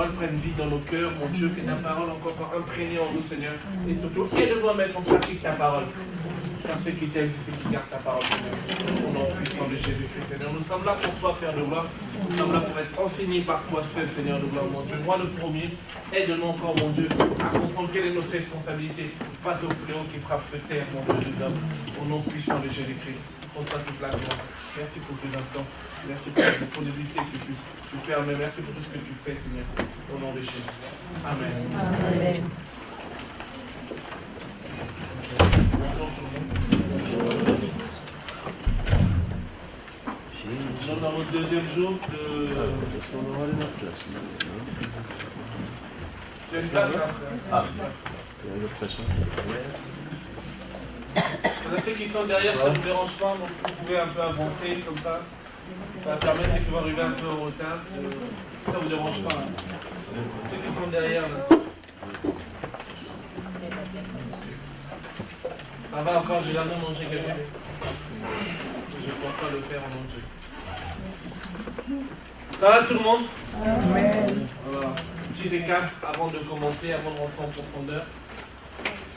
parole prenne vie dans nos cœurs, mon Dieu, que ta parole encore soit imprégnée en nous, Seigneur. Et surtout, aide-nous à mettre en pratique ta parole. Car ceux qui t'aiment, c'est ceux qui gardent ta parole, Seigneur. Au nom puissant de Jésus-Christ, Seigneur. Nous sommes là pour toi, Père de gloire. Nous sommes là pour être enseignés par toi seul, Seigneur de gloire, mon Dieu. Moi, le premier, aide-nous encore, mon Dieu, à comprendre quelle est notre responsabilité face au fléau qui frappe cette terre, mon Dieu, des hommes. Au nom puissant de Jésus-Christ. Pour toi toute la gloire. Merci pour ces instants. Merci pour la disponibilité que tu permets. Merci pour tout ce que tu fais, Seigneur. Au nom de Jésus. Amen. Amen. Bonjour tout le monde. Nous sommes dans notre deuxième jour de... Tu as une place là, frère. Il y a une autre pression. Ceux qui sont derrière, ça ne vous dérange pas, donc vous pouvez un peu avancer comme ça. Ça va permettre qu'ils vont arriver un peu en retard. Ça ne vous dérange pas. Hein. Ceux qui sont derrière, là. Ça va encore, j'ai jamais mangé quelque chose. Je ne pense pas le faire en nom de Dieu. Ça va tout le monde? Amen. Voilà. Petit récap avant de commencer, avant de rentrer en profondeur.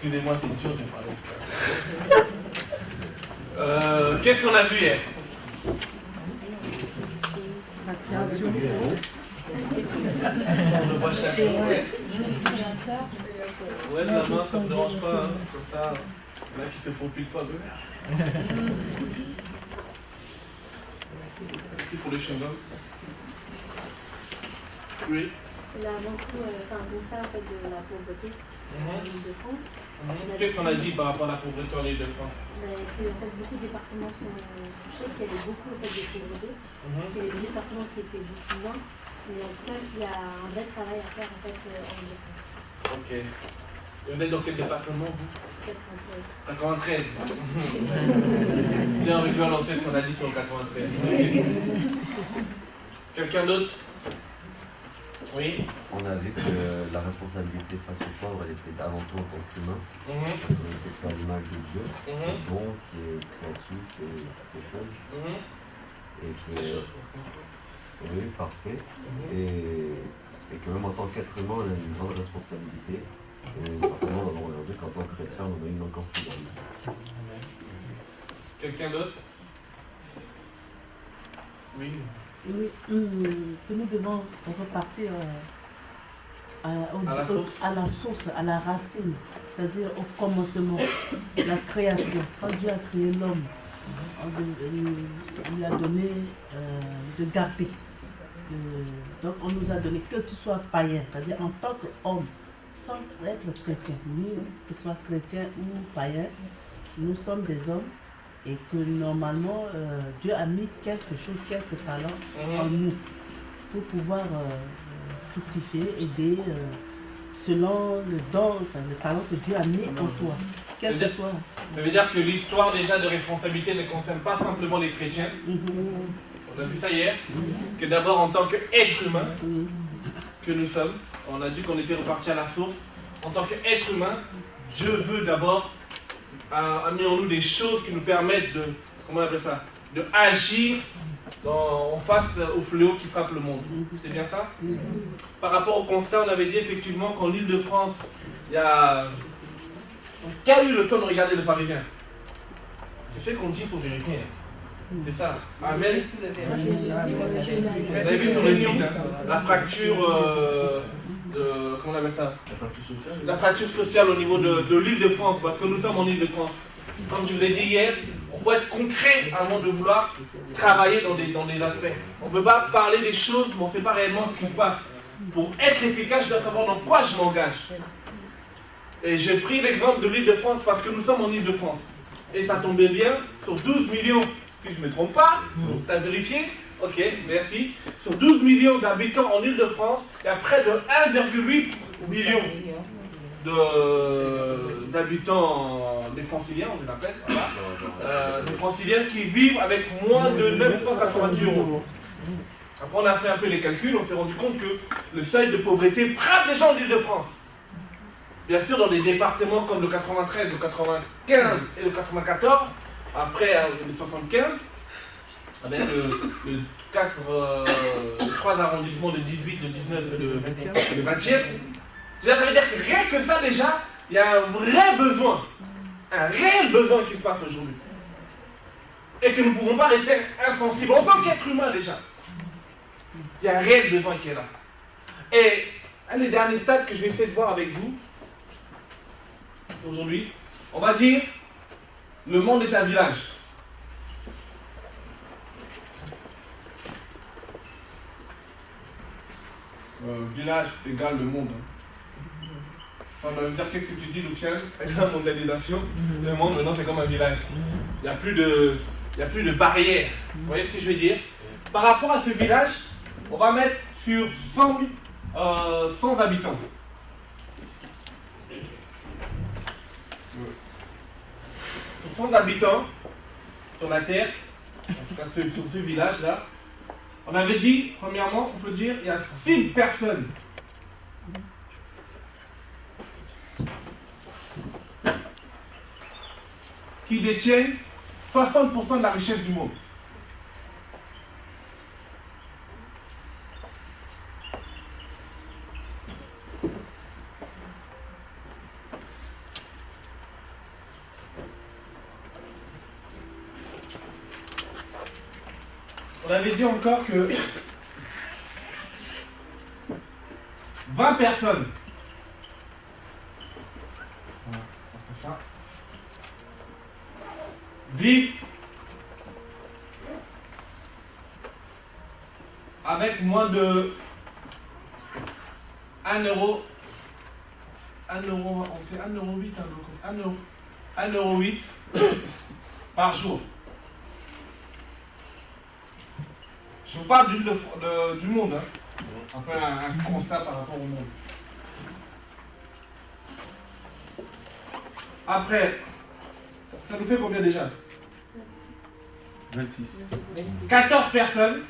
Excusez-moi, c'est dur de parler. Qu'est-ce qu'on a vu hier? La création. On le voit chaque jour. Ouais, la main, ça ne me dérange pas. Hein. Comme ça, là qui se faufile pas. Merci pour les chewing-gums. Oui. Il a avant tout fait un constat en fait, de la pauvreté en Île-de-France. Qu'est-ce qu'on a dit par rapport à la pauvreté en Île-de-France? Que en fait, beaucoup de départements sont touchés, qu'il y avait beaucoup en fait, de pauvreté, qu'il y avait des départements qui étaient déficients, mais en tout cas qu'il y a un vrai travail à faire en, fait, en Île-de-France. Ok. Et vous êtes dans quel département vous? 93. Tiens, on rigole en fait qu'on a dit sur le 93. Quelqu'un d'autre? Oui. On a vu que la responsabilité face aux pauvres, elle était avant tout en tant qu'humain. On était fait à l'image de Dieu, qui est bon, qui est créatif et toutes ces choses. Et que, oui, parfait. Et que même en tant qu'être humain, on a une grande responsabilité. Et certainement, aujourd'hui, qu'en tant que chrétien, on en a une encore plus grande. Quelqu'un d'autre? Oui. Oui, que nous devons repartir à la source, à la racine, c'est-à-dire au commencement, la création. Quand Dieu a créé l'homme, il lui a donné de garder. Donc on nous a donné que tu sois païen, c'est-à-dire en tant qu'homme, sans être chrétien, ni que tu sois chrétien ou païen, nous sommes des hommes. Et que normalement, Dieu a mis quelque chose, quelques talents en nous pour pouvoir fructifier, aider selon le don, le talent que Dieu a mis en toi. Quel que soit. Ça veut dire que l'histoire déjà de responsabilité ne concerne pas simplement les chrétiens. On a vu ça hier. Que d'abord en tant qu'être humain que nous sommes, on a dit qu'on était reparti à la source. En tant qu'être humain, Dieu veut d'abord a mis en nous des choses qui nous permettent de, comment on appelle ça, de agir en face au fléau qui frappe le monde. C'est bien ça? Par rapport au constat, on avait dit effectivement qu'en Île-de-France, il y a... Qui a eu le temps de regarder le Parisien? Je sais qu'on dit qu'il faut vérifier. C'est ça. Amen. Vous avez vu sur le site, hein, la fracture... comment on appelle ça? La fracture sociale au niveau de l'Île-de-France, parce que nous sommes en Île-de-France. Comme je vous ai dit hier, on faut être concret avant de vouloir travailler dans des aspects. On ne peut pas parler des choses, mais on ne sait pas réellement ce qui se passe. Pour être efficace, je dois savoir dans quoi je m'engage. Et j'ai pris l'exemple de l'Île-de-France parce que nous sommes en Île-de-France. Et ça tombait bien, sur 12 millions, si je ne me trompe pas, tu as vérifié? Ok, merci. Sur 12 millions d'habitants en Île-de-France, il y a près de 1,8 million d'habitants, des franciliens, on les appelle, voilà. Des franciliens qui vivent avec moins de 990 €. Après, on a fait un peu les calculs, on s'est rendu compte que le seuil de pauvreté frappe les gens en Île-de-France. Bien sûr, dans des départements comme le 93, le 95 et le 94, après le 75, avec le 3 arrondissements, le 18, le 19 et le 20e. Ça veut dire que rien que ça déjà, il y a un vrai besoin, un réel besoin qui se passe aujourd'hui. Et que nous ne pouvons pas rester insensibles en tant qu'être humain déjà. Il y a un réel besoin qui est là. Et un des derniers stades que je vais essayer de voir avec vous, aujourd'hui, on va dire, le monde est un village. Village égale le monde. Enfin, on va me dire, qu'est-ce que tu dis, Luciane? Avec la mondialisation, le monde maintenant c'est comme un village. Il n'y a plus de barrières. Vous voyez ce que je veux dire? Par rapport à ce village, on va mettre sur 100 habitants. Sur 100 habitants sur la Terre, en tout cas sur ce village-là, on avait dit, premièrement, on peut dire, il y a 6 personnes qui détiennent 60% de la richesse du monde. On avait dit encore que 20 personnes vivent avec moins de 1 euro, on fait 1,08 € par jour. Je vous parle du monde, hein. On fait un constat par rapport au monde. Après, ça nous fait combien déjà? 26. 14 personnes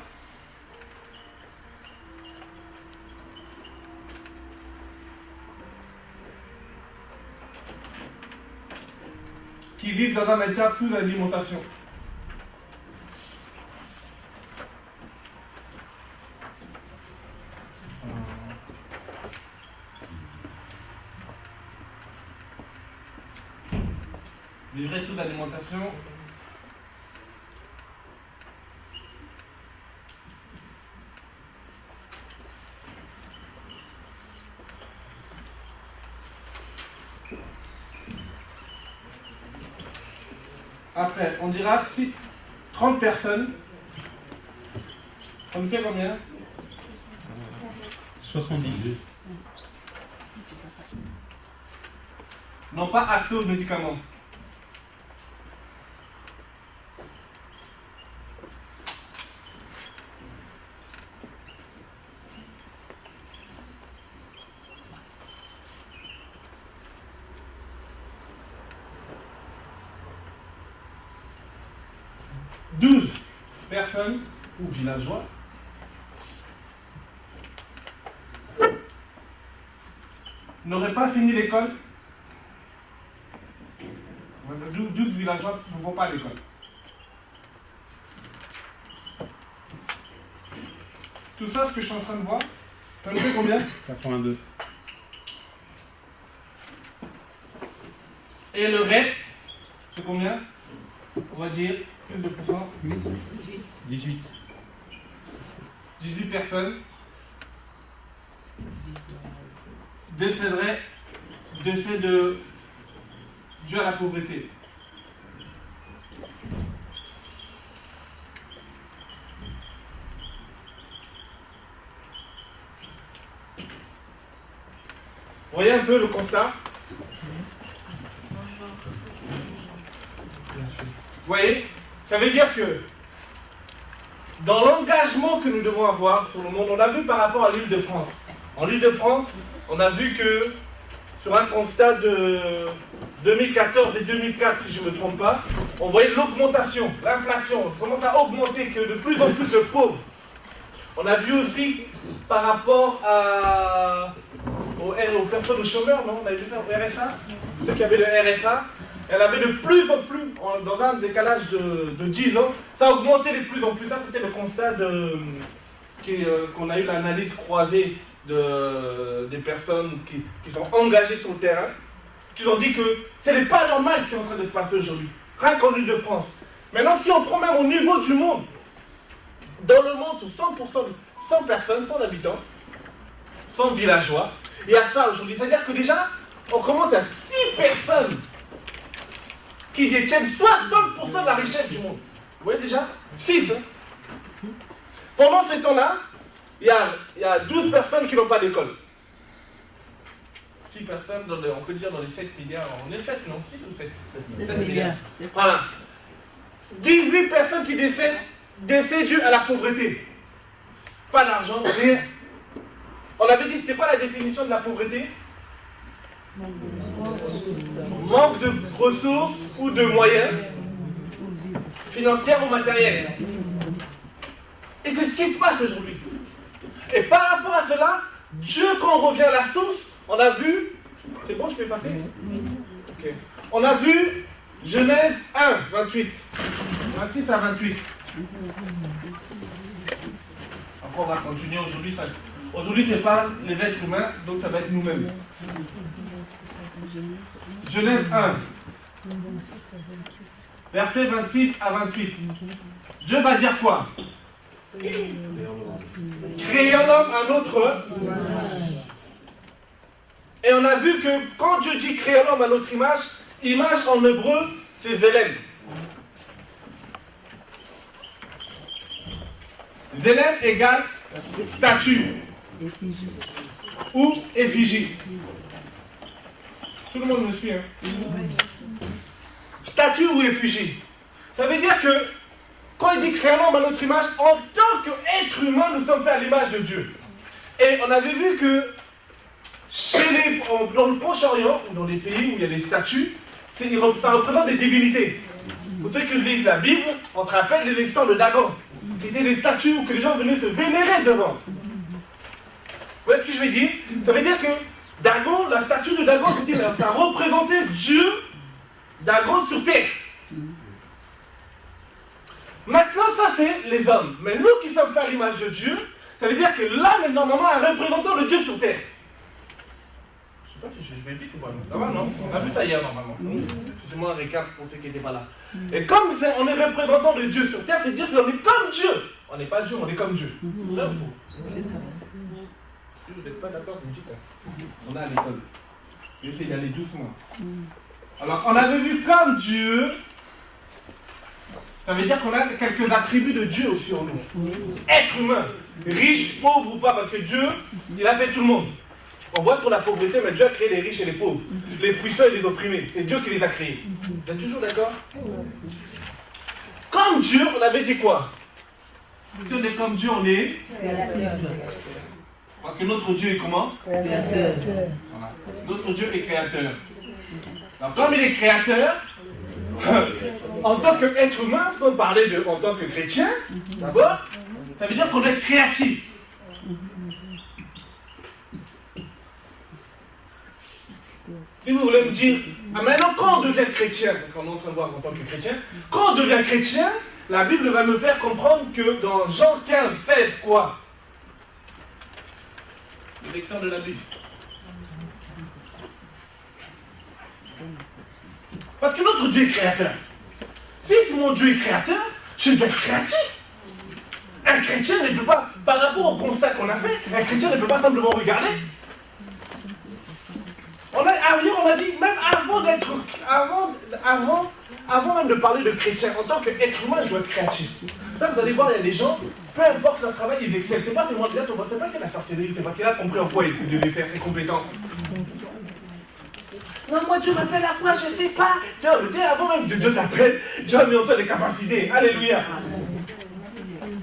qui vivent dans un état sous alimentation. Vivrait sous alimentation. Après, on dira 30 personnes. Ça nous fait combien? 70. N'ont pas accès aux médicaments. Personnes ou villageois n'auraient pas fini l'école. 12 villageois ne vont pas à l'école. Tout ça, ce que je suis en train de voir, ça nous fait combien? 82. Et le reste, c'est combien? On va dire plus de pourcents. 18. 18 personnes décéderaient décès dû à la pauvreté. Vous voyez un peu le constat? Vous voyez? Ça veut dire que dans l'engagement que nous devons avoir sur le monde, on a vu par rapport à l'Île-de-France. En Île-de-France, on a vu que sur un constat de 2014 et 2004, si je ne me trompe pas, on voyait l'augmentation, l'inflation commence à augmenter, que de plus en plus de pauvres. On a vu aussi par rapport aux personnes aux chômeurs, non? On a vu ça au RSA, ceux qui avaient le RSA, Elle avait de plus en plus, dans un décalage de 10 ans, ça augmentait de plus en plus. Ça, c'était le constat qu'on a eu l'analyse croisée des personnes qui sont engagées sur le terrain, qui ont dit que ce n'est pas normal ce qui est en train de se passer aujourd'hui, rien qu'en Île-de-France. Maintenant, si on prend même au niveau du monde, dans le monde, sur 100 personnes, 100 habitants, 100 villageois, il y a ça aujourd'hui. C'est-à-dire que déjà, on commence à 6 personnes qui détiennent 60% de la richesse du monde. Vous voyez déjà 6. Hein? Pendant ce temps-là, il y a 12 personnes qui n'ont pas d'école. 6 personnes, on peut dire dans les 7 milliards. On est 7, non? 6 ou 7? 7 milliards. Voilà. 18 personnes qui décèdent dues à la pauvreté. Pas d'argent, rien. On avait dit, c'était quoi la définition de la pauvreté? Manque de ressources ou de moyens, financiers ou matériels. Et c'est ce qui se passe aujourd'hui. Et par rapport à cela, Dieu, quand on revient à la source, on a vu... C'est bon, je peux effacer? Ok. On a vu Genèse 1, 28. 26 à 28. Encore, on va continuer aujourd'hui. Aujourd'hui, ce n'est pas les êtres humains, donc ça va être nous-mêmes. Genèse 1, verset 26 à 28. Dieu va dire quoi? Créons l'homme à notre Et on a vu que quand Dieu dit créons l'homme à notre image, image en hébreu, c'est Zélem. Zélem égale statue ou effigie. Tout le monde me suit, hein? Statue ou effigie. Ça veut dire que quand il dit créons l'homme à notre image, en tant qu'être humain, nous sommes faits à l'image de Dieu. Et on avait vu que dans le Proche-Orient, ou dans les pays où il y a des statues, ça représente des divinités. Pour ceux qui lisent la Bible, on se rappelle de l'histoire de Dagon, qui étaient des statues où que les gens venaient se vénérer devant. Vous voyez ce que je veux dire? Ça veut dire que Dagon, la statue de Dagon, ça représentait Dieu, Dagon sur terre. Maintenant, ça c'est les hommes. Mais nous qui sommes faits à l'image de Dieu, ça veut dire que l'homme est normalement un représentant de Dieu sur terre. Je ne sais pas si je vais vite ou pas. Ça va, non? On a vu ça hier normalement. C'est moi un récap pour ceux qui n'étaient pas là. Et comme on est représentant de Dieu sur terre, c'est dire qu'on est comme Dieu. On n'est pas Dieu, on est comme Dieu. Là, vous. Si vous n'êtes pas d'accord, vous me dites. On est à l'école. J'essaie d'aller doucement. Alors, on avait vu comme Dieu. Ça veut dire qu'on a quelques attributs de Dieu aussi en nous. Être humain, riche, pauvre ou pas, parce que Dieu, il a fait tout le monde. On voit sur la pauvreté, mais Dieu a créé les riches et les pauvres, les puissants et les opprimés. C'est Dieu qui les a créés. Vous êtes toujours d'accord? Comme Dieu, on avait dit quoi? Si on est comme Dieu, on est créatif. Parce que notre Dieu est comment? Créateur. Voilà. Notre Dieu est créateur. Donc comme il est créateur, en tant qu'être humain, sans parler en tant que chrétien, d'abord, ça veut dire qu'on est créatif. Si vous voulez me dire, maintenant quand on devient chrétien, parce qu'on est en train de voir en tant que chrétien, quand on devient chrétien, la Bible va me faire comprendre que dans Jean 15, 16, quoi? Le lecteur de la Bible. Parce que notre Dieu est créateur. Si mon Dieu est créateur, je dois être créatif. Un chrétien ne peut pas, par rapport au constat qu'on a fait, un chrétien ne peut pas simplement regarder. On a dit, même avant même de parler de chrétien, en tant qu'être humain, je dois être créatif. Ça, vous allez voir, il y a des gens, peu importe leur travail, ils excellent. C'est pas seulement là, c'est pas qu'il a sorcellerie, c'est parce qu'il a compris en quoi il devait faire ses compétences. Non, moi, Dieu m'appelle à quoi? Je ne sais pas. Dieu, avant même que Dieu t'appelle, Dieu a mis en toi des capacités. Alléluia.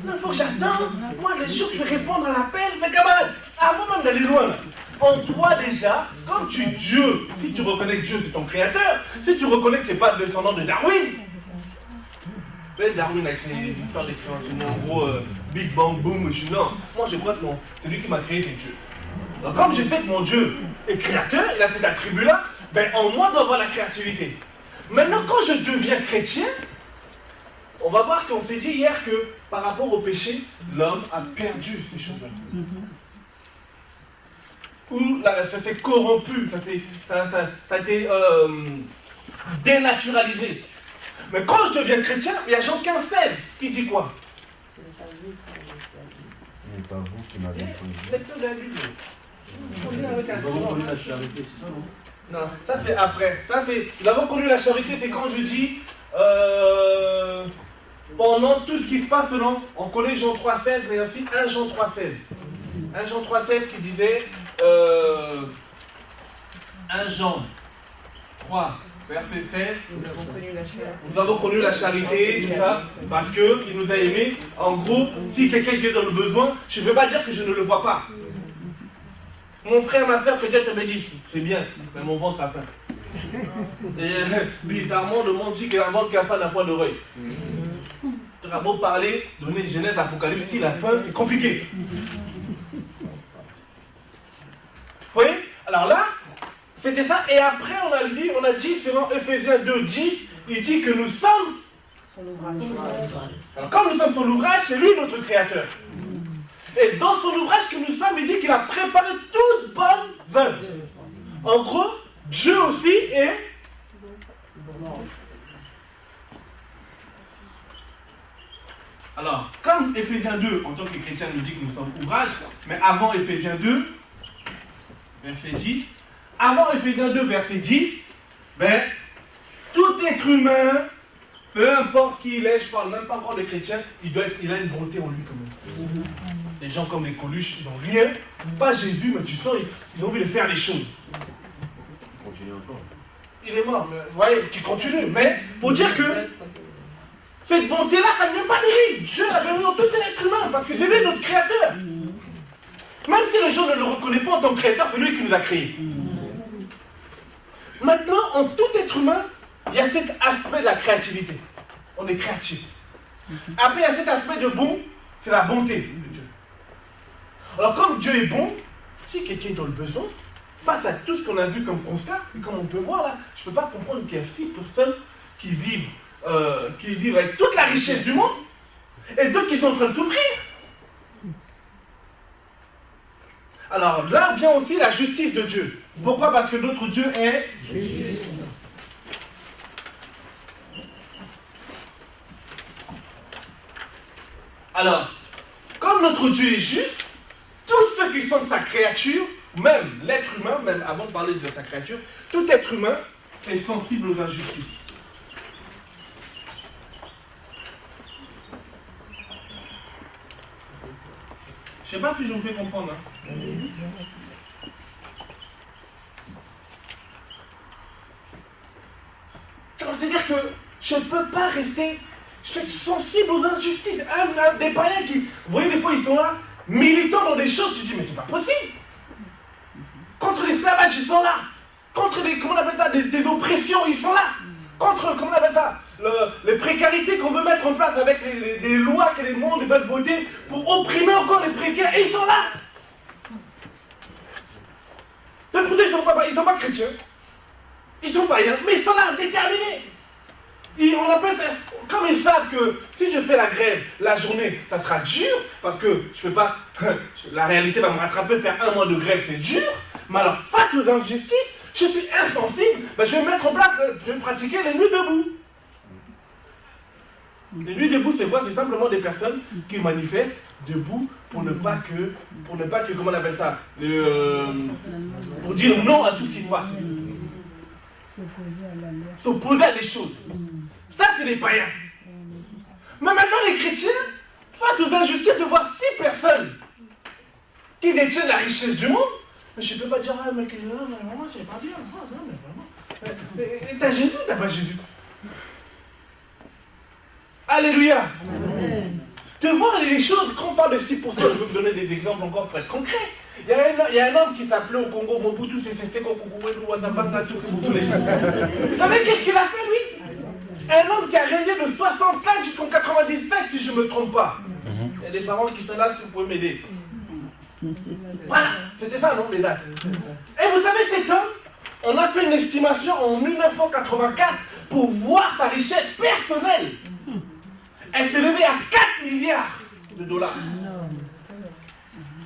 Il faut que j'attende. Moi, les jours que je vais répondre à l'appel, mais camarades, avant même d'aller loin, en toi déjà, comme tu es Dieu, si tu reconnais que Dieu c'est ton créateur, si tu reconnais que tu n'es pas descendant de Darwin, Darwin a créé l'histoire d'expansion, en gros, Big Bang, Boom, non. Moi je crois que non, c'est lui qui m'a créé, c'est Dieu. Donc comme je sais que mon Dieu est créateur, il a cet attribut-là, ben en moi doit avoir la créativité. Maintenant, quand je deviens chrétien, on va voir qu'on s'est dit hier que par rapport au péché, l'homme a perdu ces choses-là. Ou ça s'est corrompu, ça a été dénaturalisé. Mais quand je deviens chrétien, il y a Jean 15,16 qui dit quoi? Ce n'est pas vous qui m'avez conduit. Lecteur de la Bible. Nous avons connu la charité, c'est ça, non? Non, ça c'est après. Ça c'est. Nous avons connu la charité, c'est quand je dis pendant tout ce qui se passe selon. On connaît Jean 3,16, mais aussi 1 Jean 3,16. 1 Jean 3,16 qui disait 1 Jean 3, verset 16. Nous avons connu la charité, tout ça, parce qu'il nous a aimés. En gros, si quelqu'un est dans le besoin, je ne veux pas dire que je ne le vois pas. Mon frère, ma soeur, que Dieu te bénisse, c'est bien, mais mon ventre a faim. Et bizarrement, le monde dit qu'un ventre qui a faim n'a point d'oreille. Tu auras beau parler, donner Genèse, Apocalypse, si la faim, c'est compliqué. Vous voyez? Alors là, c'était ça. Et après, on a dit, selon Ephésiens 2,10, il dit que nous sommes son ouvrage. Alors, comme nous sommes son ouvrage, c'est lui notre créateur. Et dans son ouvrage que nous sommes, il dit qu'il a préparé toute bonne œuvre. En gros, Dieu aussi est Alors, comme Ephésiens 2, en tant que chrétien, nous dit que nous sommes ouvrage, mais avant Ephésiens 2, verset 10, avant Ephésiens 2, verset 10, ben, tout être humain, peu importe qui il est, je ne parle même pas encore des chrétiens, il a une bonté en lui quand même. Des gens comme les Coluches, ils n'ont rien, pas Jésus, mais tu sens, ils ont envie de faire les choses. Continue encore. Il est mort, mais vous voyez, qui continue, mais pour dire que cette bonté-là, ça ne vient pas de lui. Dieu a béni tout être humain, parce que c'est lui notre créateur. Même si les gens ne le reconnaissent pas en tant que créateur, c'est lui qui nous a créés. Maintenant, en tout être humain, il y a cet aspect de la créativité. On est créatif. Après, il y a cet aspect de bon, c'est la bonté de Dieu. Alors, comme Dieu est bon, si quelqu'un est dans le besoin, face à tout ce qu'on a vu comme constat, et comme on peut voir là, je ne peux pas comprendre qu'il y a 6 personnes qui vivent avec toute la richesse du monde, et d'autres qui sont en train de souffrir. Alors là vient aussi la justice de Dieu. Pourquoi? Parce que notre Dieu est juste. Alors, comme notre Dieu est juste, tous ceux qui sont sa créature, même l'être humain, même avant de parler de sa créature, tout être humain est sensible aux injustices. Je ne sais pas si je vous fais comprendre. Hein. C'est-à-dire que je ne peux pas rester. Je suis sensible aux injustices. Des païens qui, vous voyez, des fois ils sont là, militants dans des choses, tu dis, mais c'est pas possible. Contre l'esclavage, ils sont là. Contre les, comment on appelle ça, des oppressions, ils sont là. Contre, comment on appelle ça, les précarités qu'on veut mettre en place avec les lois que les mondes veulent voter pour opprimer encore les précaires, et ils sont là. Mais pourtant, ils ne sont pas chrétiens. Ils sont païens, mais ils sont là, déterminés. Et on appelle ça, comme ils savent que si je fais la grève, la journée, ça sera dur, parce que je ne peux pas, la réalité va me rattraper, faire 1 mois de grève, c'est dur. Mais alors, face aux injustices, je suis insensible, ben je vais mettre en place, je vais pratiquer les nuits debout. Les nuits debout, c'est quoi? C'est simplement des personnes qui manifestent debout pour ne pas que, comment on appelle ça, pour dire non à tout ce qui se passe. S'opposer à des choses. Ça, c'est les païens. Mais maintenant, les chrétiens, face aux injustices de voir 6 personnes qui détiennent la richesse du monde, mais je ne peux pas dire, ah, mais vraiment, c'est pas bien. Ah, non, mais vraiment. T'as Jésus ou t'as pas Jésus? Alléluia. Amen. De voir les choses, quand on parle de 6%, je vais vous donner des exemples encore pour être concrets. Il y a un homme qui s'appelait au Congo Mobutu Sese Seko Kukuwedu Wazabanga, tout ce que vous voulez. Vous savez qu'est-ce qu'il a fait, lui? Un homme qui a régné de 65 jusqu'en 97, si je ne me trompe pas. Il y a des parents qui sont là, si vous pouvez m'aider. Voilà, c'était ça, non, les dates. Et vous savez, cet homme, on a fait une estimation en 1984 pouvoir, sa richesse personnelle. Elle s'est levée à 4 milliards de dollars.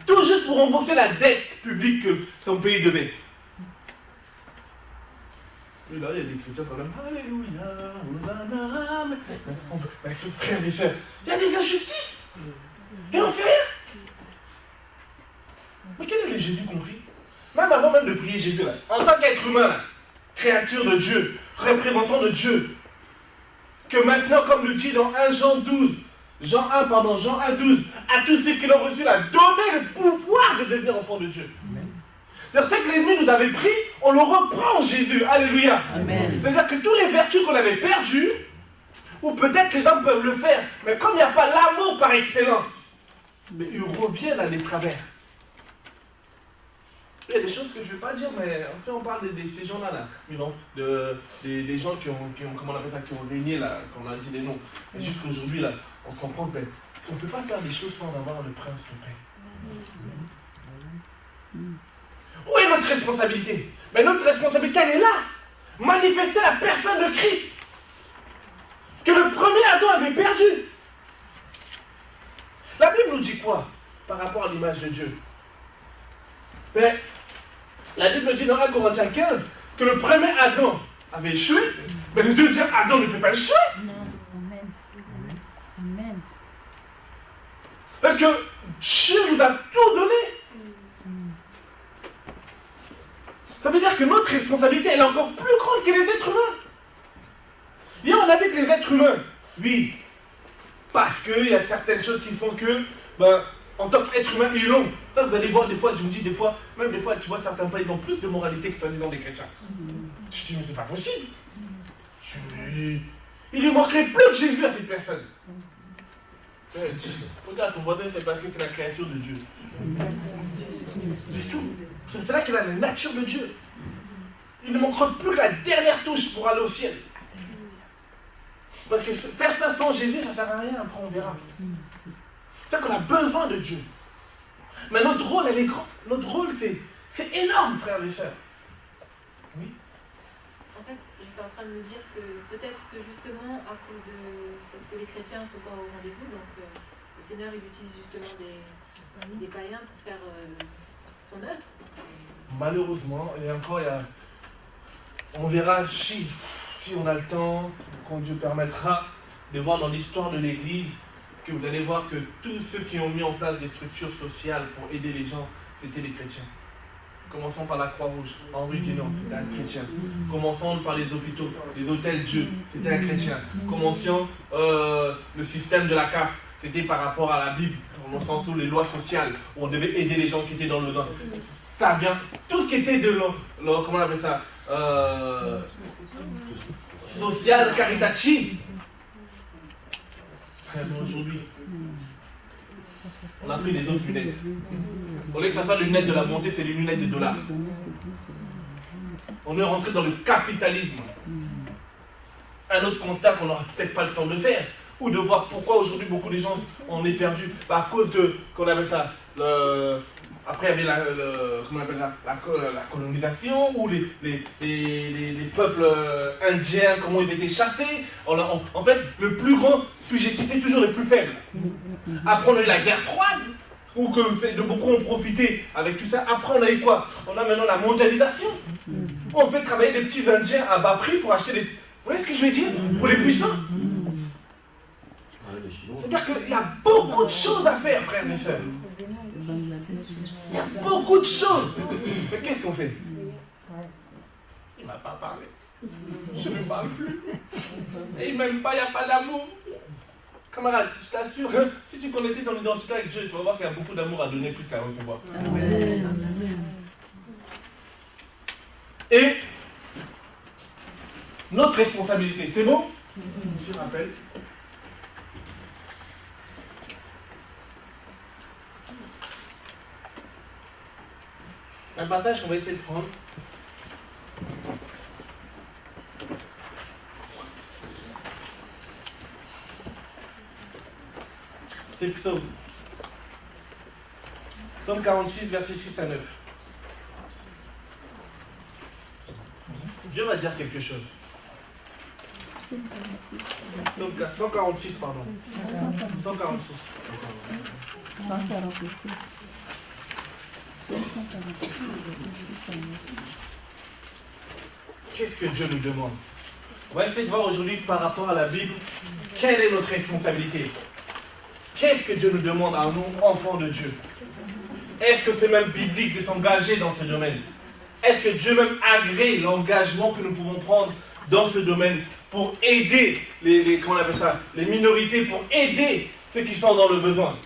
Tout juste pour rembourser la dette publique que son pays devait. Et là, il y a des chrétiens quand même. Alléluia, Hosanna. Mais frères et sœurs, il y a des injustices. Et on ne fait rien. Mais quel est le Jésus compris? Même avant même de prier Jésus, là, en tant qu'être humain, là, créature de Dieu, représentant de Dieu, que maintenant, comme le dit dans 1 Jean 12, Jean 1, 12, à tous ceux qui l'ont reçu, il a donné le pouvoir de devenir enfant de Dieu. C'est ça que l'ennemi nous avait pris, on le reprend en Jésus. Alléluia. C'est-à-dire que tous les vertus qu'on avait perdues, ou peut-être les hommes peuvent le faire, mais comme il n'y a pas l'amour par excellence, mais ils reviennent à les travers. Il y a des choses que je ne vais pas dire, mais en fait on parle de ces gens-là, des gens qui ont, comment on appelle ça, qui ont régné, là, qu'on a dit des noms. Mais jusqu'aujourd'hui, là, on se rend compte, mais on ne peut pas faire des choses sans avoir le prince de paix. Où est notre responsabilité? Mais notre responsabilité, elle est là. Manifester la personne de Christ. Que le premier Adam avait perdu. La Bible nous dit quoi par rapport à l'image de Dieu? Mais la Bible nous dit dans 1 Corinthiens 15 que le premier Adam avait échoué, mais le deuxième Adam ne peut pas échouer. Amen. Et que Dieu nous a tout donné. Ça veut dire que notre responsabilité, elle est encore plus grande que les êtres humains. Hier, on a vu que les êtres humains, oui, parce qu'il y a certaines choses qui font que, en tant qu'être humain, ils l'ont. Ça, vous allez voir, des fois, je me dis, des fois, même des fois, tu vois, certains pays, ils ont plus de moralité que soi-disant des chrétiens. Tu te dis, mais c'est pas possible. Il lui manquerait plus que Jésus à cette personne. Regarde, ton voisin, c'est parce que c'est la créature de Dieu. C'est tout. C'est là qu'il a la nature de Dieu. Il ne manquera plus que la dernière touche pour aller au ciel. Parce que faire ça sans Jésus, ça ne sert à rien, après on verra. C'est qu'on a besoin de Dieu. Mais notre rôle, elle est grand. Notre rôle, c'est énorme, frères et sœurs. Oui. En fait, j'étais en train de me dire que peut-être que justement, à cause de... Parce que les chrétiens ne sont pas au rendez-vous, donc le Seigneur, il utilise justement des païens pour faire son œuvre. Malheureusement, et encore, on verra si on a le temps, quand Dieu permettra, de voir dans l'histoire de l'Église, que vous allez voir que tous ceux qui ont mis en place des structures sociales pour aider les gens, c'était les chrétiens. Commençons par la Croix-Rouge, Henri Guénon, c'était un chrétien. Commençons par les hôpitaux, les hôtels Dieu, c'était un chrétien. Commencions le système de la CAF, c'était par rapport à la Bible, dans le sens où les lois sociales, où on devait aider les gens qui étaient dans le besoin. Ça vient, tout ce qui était de comment on appelle ça, social, caritatif. Aujourd'hui, on a pris des autres lunettes. Au lieu que ça soit les lunettes de la montée, c'est les lunettes de dollars. On est rentré dans le capitalisme. Un autre constat qu'on n'aura peut-être pas le temps de faire, ou de voir pourquoi aujourd'hui beaucoup de gens en est perdus, à cause de, qu'on appelle ça, après il y avait la colonisation, ou les peuples indiens, comment ils étaient chassés. En fait, le plus grand sujet, c'est toujours le plus faible. Après on a eu la guerre froide, où que beaucoup ont profité avec tout ça. Après on a eu quoi? On a maintenant la mondialisation. On fait travailler des petits indiens à bas prix pour acheter des... Vous voyez ce que je veux dire? Pour les puissants. C'est-à-dire qu'il y a beaucoup de choses à faire, frères et sœurs. Il y a beaucoup de choses. Mais qu'est-ce qu'on fait? Il ne m'a pas parlé. Je ne parle plus. Et il ne m'aime pas, il n'y a pas d'amour. Camarade, je t'assure, si tu connaissais ton identité avec Dieu, tu vas voir qu'il y a beaucoup d'amour à donner plus qu'à recevoir. Amen. Et notre responsabilité, c'est bon? Je rappelle. Un passage qu'on va essayer de prendre. C'est Psaume. Psaume 46, versets 6 à 9. Dieu va dire quelque chose. Psaume 146, pardon. 146. 146. Qu'est-ce que Dieu nous demande? On va essayer de voir aujourd'hui par rapport à la Bible, quelle est notre responsabilité? Qu'est-ce que Dieu nous demande à nous, enfants de Dieu? Est-ce que c'est même biblique de s'engager dans ce domaine? Est-ce que Dieu même agrée l'engagement que nous pouvons prendre dans ce domaine pour aider comment on appelle ça, les minorités, pour aider ceux qui sont dans le besoin?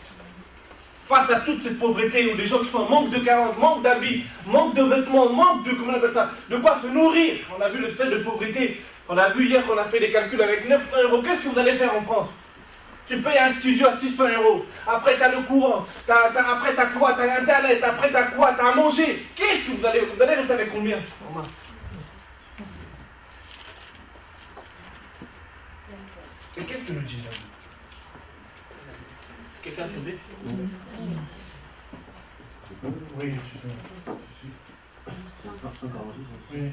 Face à toute cette pauvreté, où les gens qui sont en manque de carence, manque d'habits, manque de vêtements, manque de, comment on appelle ça, de quoi se nourrir. On a vu le seuil de pauvreté. On a vu hier qu'on a fait des calculs avec 900 €. Qu'est-ce que vous allez faire en France? Tu payes un studio à 600 €. Après, tu as le courant. Après, tu as quoi? Tu as Internet. Après, tu as quoi? Tu as à manger. Qu'est-ce que vous allez rester avec combien? Et qu'est-ce que nous dit là? Quelqu'un a trouvé? Oui, je sais. 146. Oui.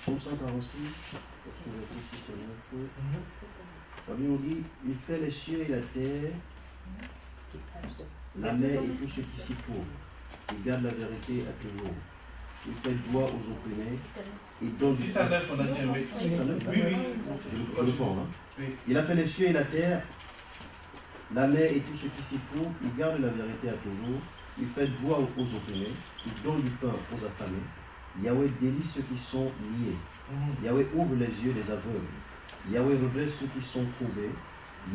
Psaume 146, verset 6 à 9. La Bible nous dit, il fait les cieux et la terre, la mer et tout ce qui s'y trouve. Il garde la vérité à toujours. Il fait droit aux opprimés. Il donne du 6 à 9, on a dit oui. 6 à 9, Oui, oui. Je le prends. Oui. Il a fait les cieux et la terre, la mer et tout ce qui s'y trouve. Il garde la vérité à toujours. Il fait droit aux opprimés. Il donne du pain aux affamés. Yahweh délie ceux qui sont liés. Yahweh ouvre les yeux des aveugles. Yahweh révèle ceux qui sont trouvés.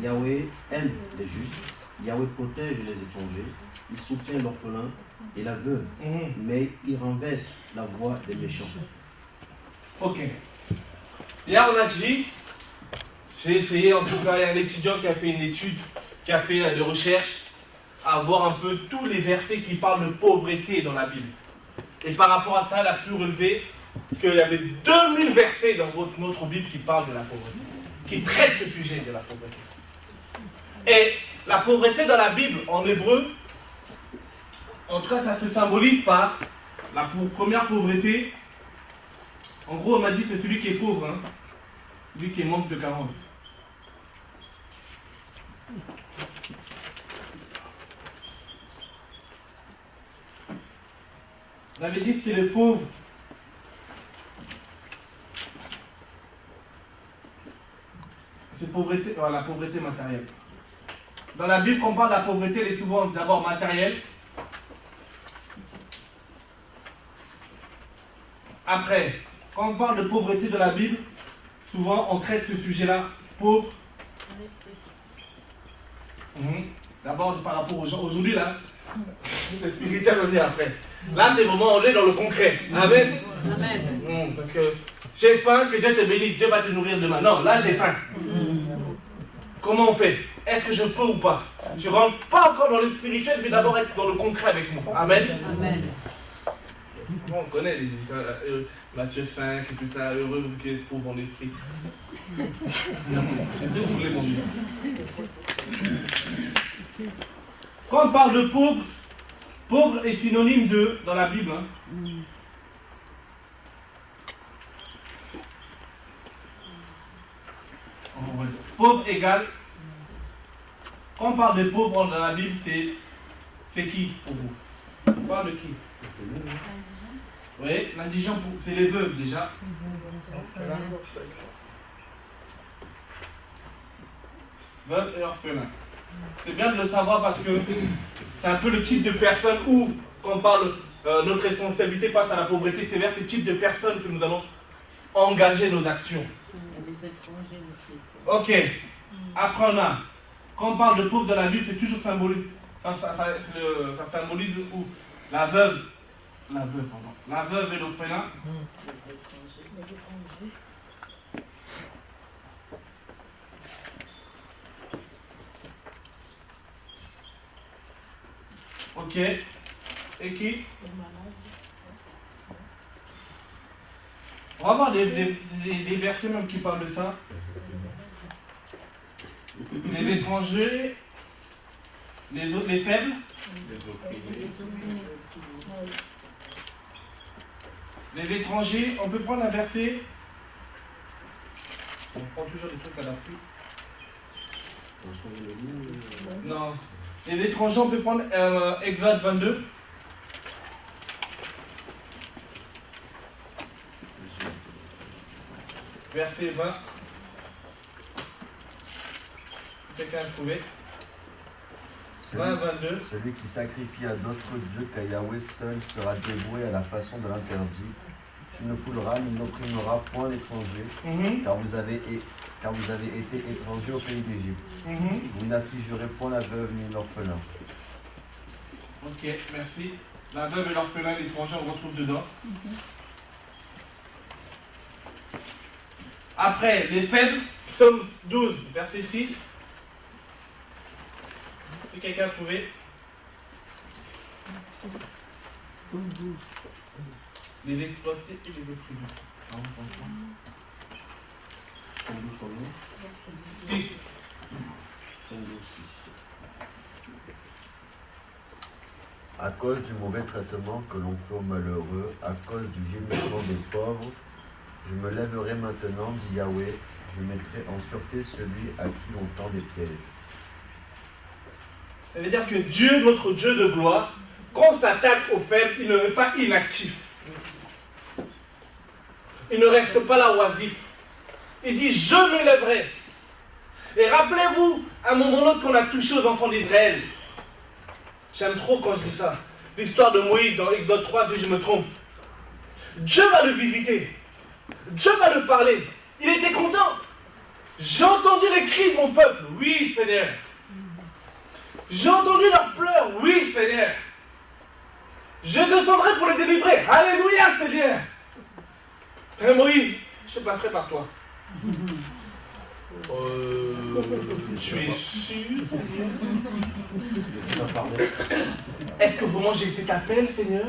Yahweh aime les justes. Yahweh protège les étrangers. Il soutient l'orphelin et la veuve. Mais il renverse la voix des méchants. Ok. Hier, on a dit, j'ai essayé, en tout cas, il y a un étudiant qui a fait une étude, qui a fait des recherches, à voir un peu tous les versets qui parlent de pauvreté dans la Bible. Et par rapport à ça, elle a pu relever qu'il y avait 2000 versets dans notre Bible qui parlent de la pauvreté, qui traitent ce sujet de la pauvreté. Et la pauvreté dans la Bible, en hébreu, en tout cas, ça se symbolise par la première pauvreté. En gros, on m'a dit c'est celui qui est pauvre, hein, celui qui manque de carence. On avait dit ce qu'il est pauvre. C'est pauvreté, la pauvreté matérielle. Dans la Bible, quand on parle de la pauvreté, elle est souvent d'abord matérielle. Après, quand on parle de pauvreté de la Bible, souvent on traite ce sujet-là, pauvre. D'abord par rapport aux gens. Aujourd'hui, là, le spirituel va venir après. Là, c'est vraiment, on est dans le concret. Amen. Amen. Parce que j'ai faim, que Dieu te bénisse, Dieu va te nourrir demain. Non, là, j'ai faim. Comment on fait? Est-ce que je peux ou pas? Je ne rentre pas encore dans le spirituel, je vais d'abord être dans le concret avec nous. Amen. Amen. On connaît les histoires, Matthieu 5 et tout ça, heureux vous qui êtes pauvres en esprit. C'est ce que vous voulez, mon Dieu. Quand on parle de pauvre, pauvre est synonyme de, dans la Bible, hein. Pauvre égale, quand on parle de pauvre dans la Bible, c'est qui pour vous? On parle de qui? Oui, l'indigent, c'est les veuves déjà. Veuve et orphelin. C'est bien de le savoir parce que c'est un peu le type de personne où, quand on parle notre responsabilité face à la pauvreté, c'est vers ce type de personnes que nous allons engager nos actions. Ok. Après on a, quand on parle de pauvre dans la Bible, c'est toujours symbolique. Ça symbolise où? La veuve. La veuve et l'orphelin. Ok. Et qui? On va voir des versets même qui parlent de ça. Les étrangers, les faibles, les étrangers, on peut prendre un verset On prend toujours des trucs à l'appui. Non. Les étrangers, on peut prendre Exode 22. Verset 20. Quelqu'un a trouvé? 20, 22. Celui qui sacrifie à d'autres dieux qu'à Yahweh seul sera dévoué à la façon de l'interdit. Tu ne fouleras ni n'opprimeras point l'étranger, car vous avez été étrangers au pays d'Égypte. Vous n'affligerez point la veuve ni l'orphelin. Ok, merci. La veuve et l'orphelin, l'étranger, on retrouve dedans. Après, les faibles, Psaume 12, verset 6. Est-ce que quelqu'un a trouvé? Les exploités et les opprimés. 6. À cause du mauvais traitement que l'on fait aux malheureux, à cause du gémissement des pauvres, je me lèverai maintenant, dit Yahweh, je mettrai en sûreté celui à qui l'on tend des pièges. Ça veut dire que Dieu, notre Dieu de gloire, quand on s'attaque aux faibles, il ne reste pas inactif. Il ne reste pas là oisif. Il dit, je me lèverai. Et rappelez-vous, à un moment donné qu'on a touché aux enfants d'Israël. J'aime trop quand je dis ça. L'histoire de Moïse dans Exode 3, si je me trompe. Dieu va le visiter. Dieu va le parler. Il était content. J'ai entendu les cris de mon peuple. Oui, Seigneur. J'ai entendu leurs pleurs. Oui, Seigneur. Je descendrai pour les délivrer. Alléluia, Seigneur. Frère Moïse, je passerai par toi. Tu es sûr, Seigneur? Est-ce que vraiment j'ai cet appel, Seigneur?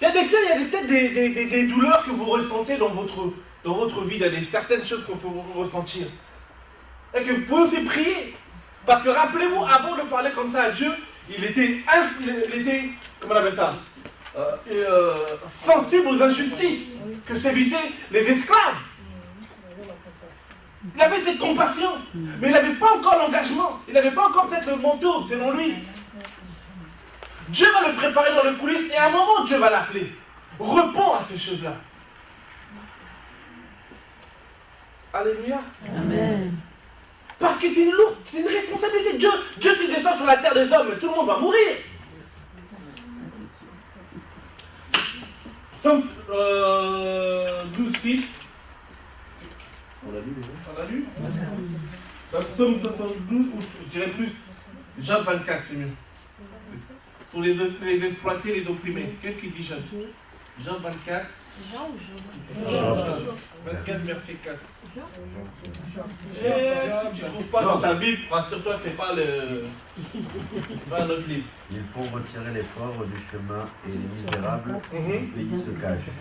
Il y a des fois, il y a peut-être des douleurs que vous ressentez dans votre vie. Il y a certaines choses qu'on peut ressentir. Et que vous pouvez aussi prier. Parce que rappelez-vous, avant de parler comme ça à Dieu, il était comment on appelle ça? Sensible aux injustices que subissaient les esclaves. Il avait cette compassion, mais il n'avait pas encore l'engagement. Il n'avait pas encore peut-être le manteau, selon lui. Dieu va le préparer dans le coulisses et à un moment, Dieu va l'appeler. Réponds à ces choses-là. Alléluia. Amen. Parce que c'est une lourde, c'est une responsabilité. Dieu s'il descend sur la terre des hommes, tout le monde va mourir. Psaume 12, 6. On l'a lu déjà. On a lu? Psaume 72, ou je dirais plus, Jean 24, c'est mieux. Pour les exploiter, les opprimés. Qu'est-ce qu'il dit Jean? Jean 24. Jean ou Jean? Jean 24, verset 4. Si tu ne trouves pas dans ta Bible, rassure-toi, c'est pas un autre livre. Ils font retirer les pauvres du chemin et les misérables du pays se cachent.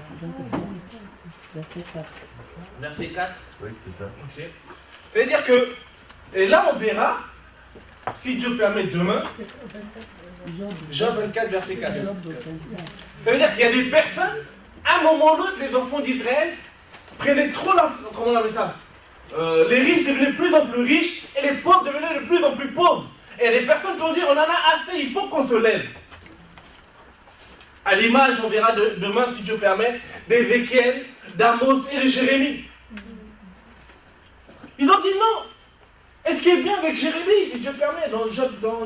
Verset 4. Verset 4. Oui, c'est ça. Ok. C'est-à-dire que, et là on verra, si Dieu permet demain, Jean 24, verset 4. Ça veut dire qu'il y a des personnes, à un moment ou l'autre, les enfants d'Israël prenaient trop leur... Comment on appelle ça? Les riches devenaient de plus en plus riches et les pauvres devenaient de plus en plus pauvres. Et il y a des personnes qui ont dit, on en a assez, il faut qu'on se lève. À l'image, on verra demain, si Dieu permet, d'Ézéchiel, d'Amos et de Jérémie. Ils ont dit non. Et ce qui est bien avec Jérémie, si Dieu permet, dans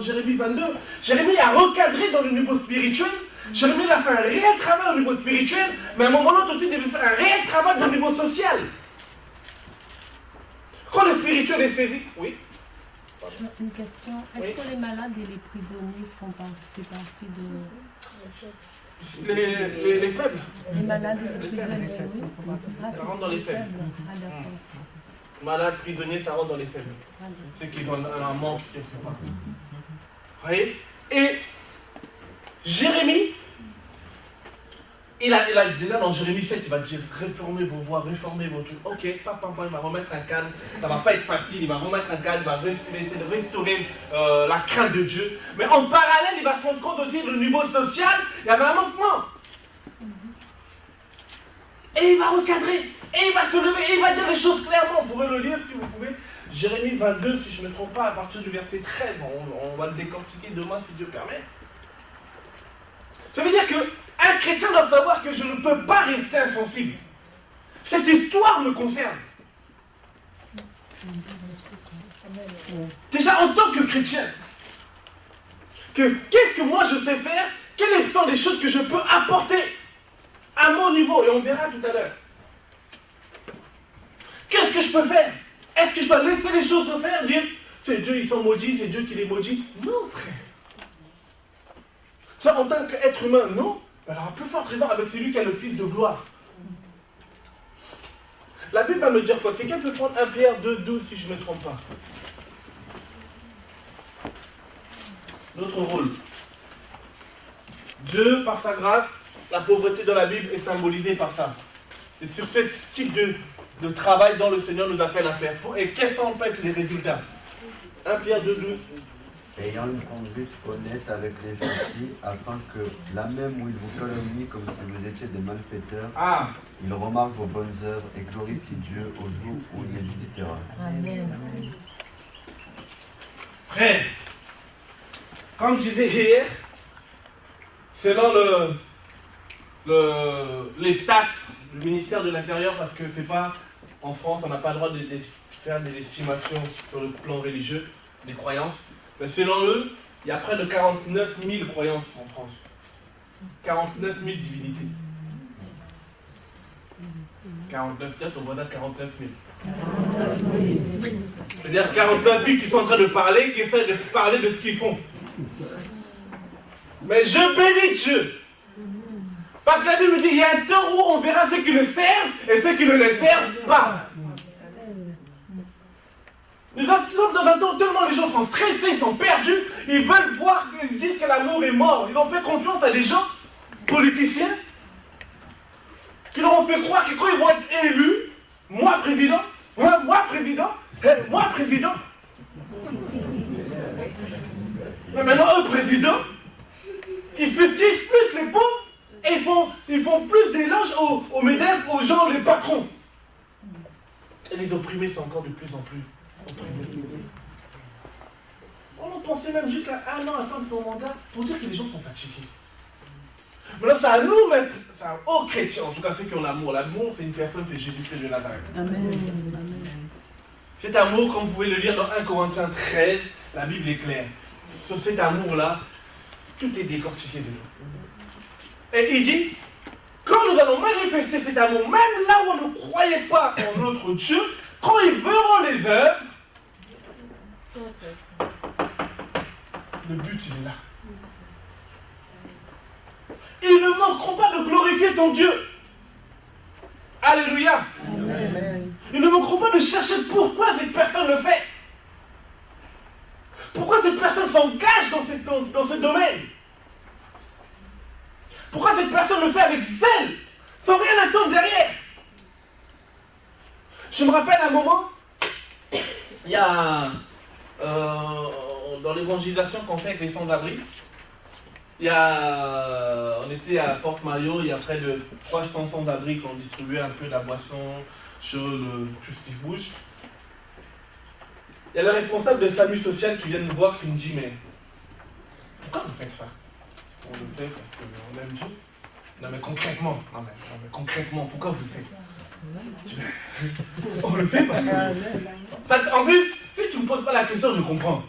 Jérémie 22, Jérémie a recadré dans le niveau spirituel. Jérémie a fait un réel travail au niveau spirituel, mais à un moment donné aussi, il devait faire un réel travail dans le niveau social. Quand le spirituel est saisi, oui. Une question. Est-ce que les malades et les prisonniers font partie de... Les faibles. Les malades et les prisonniers, oui. Ça rentre dans les faibles. Ah, d'accord. Malades, prisonniers, ça rentre dans les faibles. Ceux qui ont un manque quelque part. Vous voyez? Et Jérémie, il a déjà dans Jérémie 7, il va dire réformez vos voies, réformez vos trucs. Ok, papa, il va remettre un cadre. Ça ne va pas être facile, il va remettre un cadre, il va essayer de restaurer la crainte de Dieu. Mais en parallèle, il va se rendre compte aussi du niveau social, il y avait un manquement. Et il va recadrer. Et il va se lever et il va dire les choses clairement. Vous pourrez le lire si vous pouvez. Jérémie 22, si je ne me trompe pas, à partir du verset 13. On va le décortiquer demain si Dieu permet. Ça veut dire qu'un chrétien doit savoir que je ne peux pas rester insensible. Cette histoire me concerne. Déjà en tant que chrétien, qu'est-ce que moi je sais faire? Quelles sont les choses que je peux apporter à mon niveau? Et on verra tout à l'heure. Qu'est-ce que je peux faire? Est-ce que je dois laisser les choses se faire? Dire, c'est Dieu, ils sont maudits, c'est Dieu qui les maudit? Non, frère. Ça, en tant qu'être humain, non. Alors, à plus forte raison avec celui qui est le Fils de gloire. La Bible va me dire quoi? Quelqu'un peut prendre 1 Pierre 2,12 si je ne me trompe pas. Notre rôle. Dieu, par sa grâce, la pauvreté dans la Bible est symbolisée par ça. C'est sur ce type de travail dont le Seigneur nous appelle à faire. Et quels sont en fait les résultats? 1 Pierre 2,12. Ayant une conduite honnête avec les gentils, afin que, là même où ils vous calomnient comme si vous étiez des malfaiteurs, ils remarquent vos bonnes œuvres et glorifient Dieu au jour où il les visitera. Amen. Frère, comme je disais hier, selon les stats du ministère de l'Intérieur, parce que c'est pas en France, on n'a pas le droit de faire des estimations sur le plan religieux, des croyances. Mais selon eux, il y a près de 49 000 croyances en France. 49 000 divinités. 49, peut-être on va dire 49 000. C'est-à-dire 49 000 qui sont en train de parler, qui essaient de parler de ce qu'ils font. Mais je bénis Dieu. Parce que la Bible dit, il y a un temps où on verra ceux qui le servent et ceux qui ne le servent pas. Nous sommes dans un temps tellement les gens sont stressés, ils sont perdus, ils veulent voir, ils disent que l'amour est mort. Ils ont fait confiance à des gens, politiciens, qui leur ont fait croire que quand ils vont être élus, moi président, mais maintenant eux présidents, ils fustigent plus les pauvres et ils font plus d'éloges aux MEDEF, aux gens, les patrons. Et les opprimés sont encore de plus en plus. On en pensait même jusqu'à 1 an à la fin de son mandat pour dire que les gens sont fatigués. Mais là, c'est à nous, c'est aux chrétiens, en tout cas ceux qui ont l'amour. L'amour, c'est une personne, c'est Jésus-Christ de Nazareth. Amen. Cet amour, comme vous pouvez le lire dans 1 Corinthiens 13, la Bible est claire. Sur cet amour-là, tout est décortiqué de nous. Et il dit, quand nous allons manifester cet amour, même là où on ne croyait pas en notre Dieu, quand ils verront les œuvres, le but, il est là. Ils ne manqueront pas de glorifier ton Dieu. Alléluia. Amen. Ils ne manqueront pas de chercher pourquoi cette personne le fait. Pourquoi cette personne s'engage dans ce domaine. Pourquoi cette personne le fait avec zèle, sans rien attendre derrière. Je me rappelle un moment, il y a dans l'évangélisation qu'on fait avec les sans-abri, on était à Porte-Maillot, il y a près de 300 sans-abri qui ont distribué un peu de la boisson chaude, tout ce qui bouge. Il y a le responsable de SAMU social qui vient nous voir, qui nous dit, mais pourquoi vous faites ça? On le fait parce qu'on aime Dieu. Non mais concrètement, pourquoi vous le faites? On le fait parce que... Ça, en plus, si tu ne me poses pas la question, je comprends.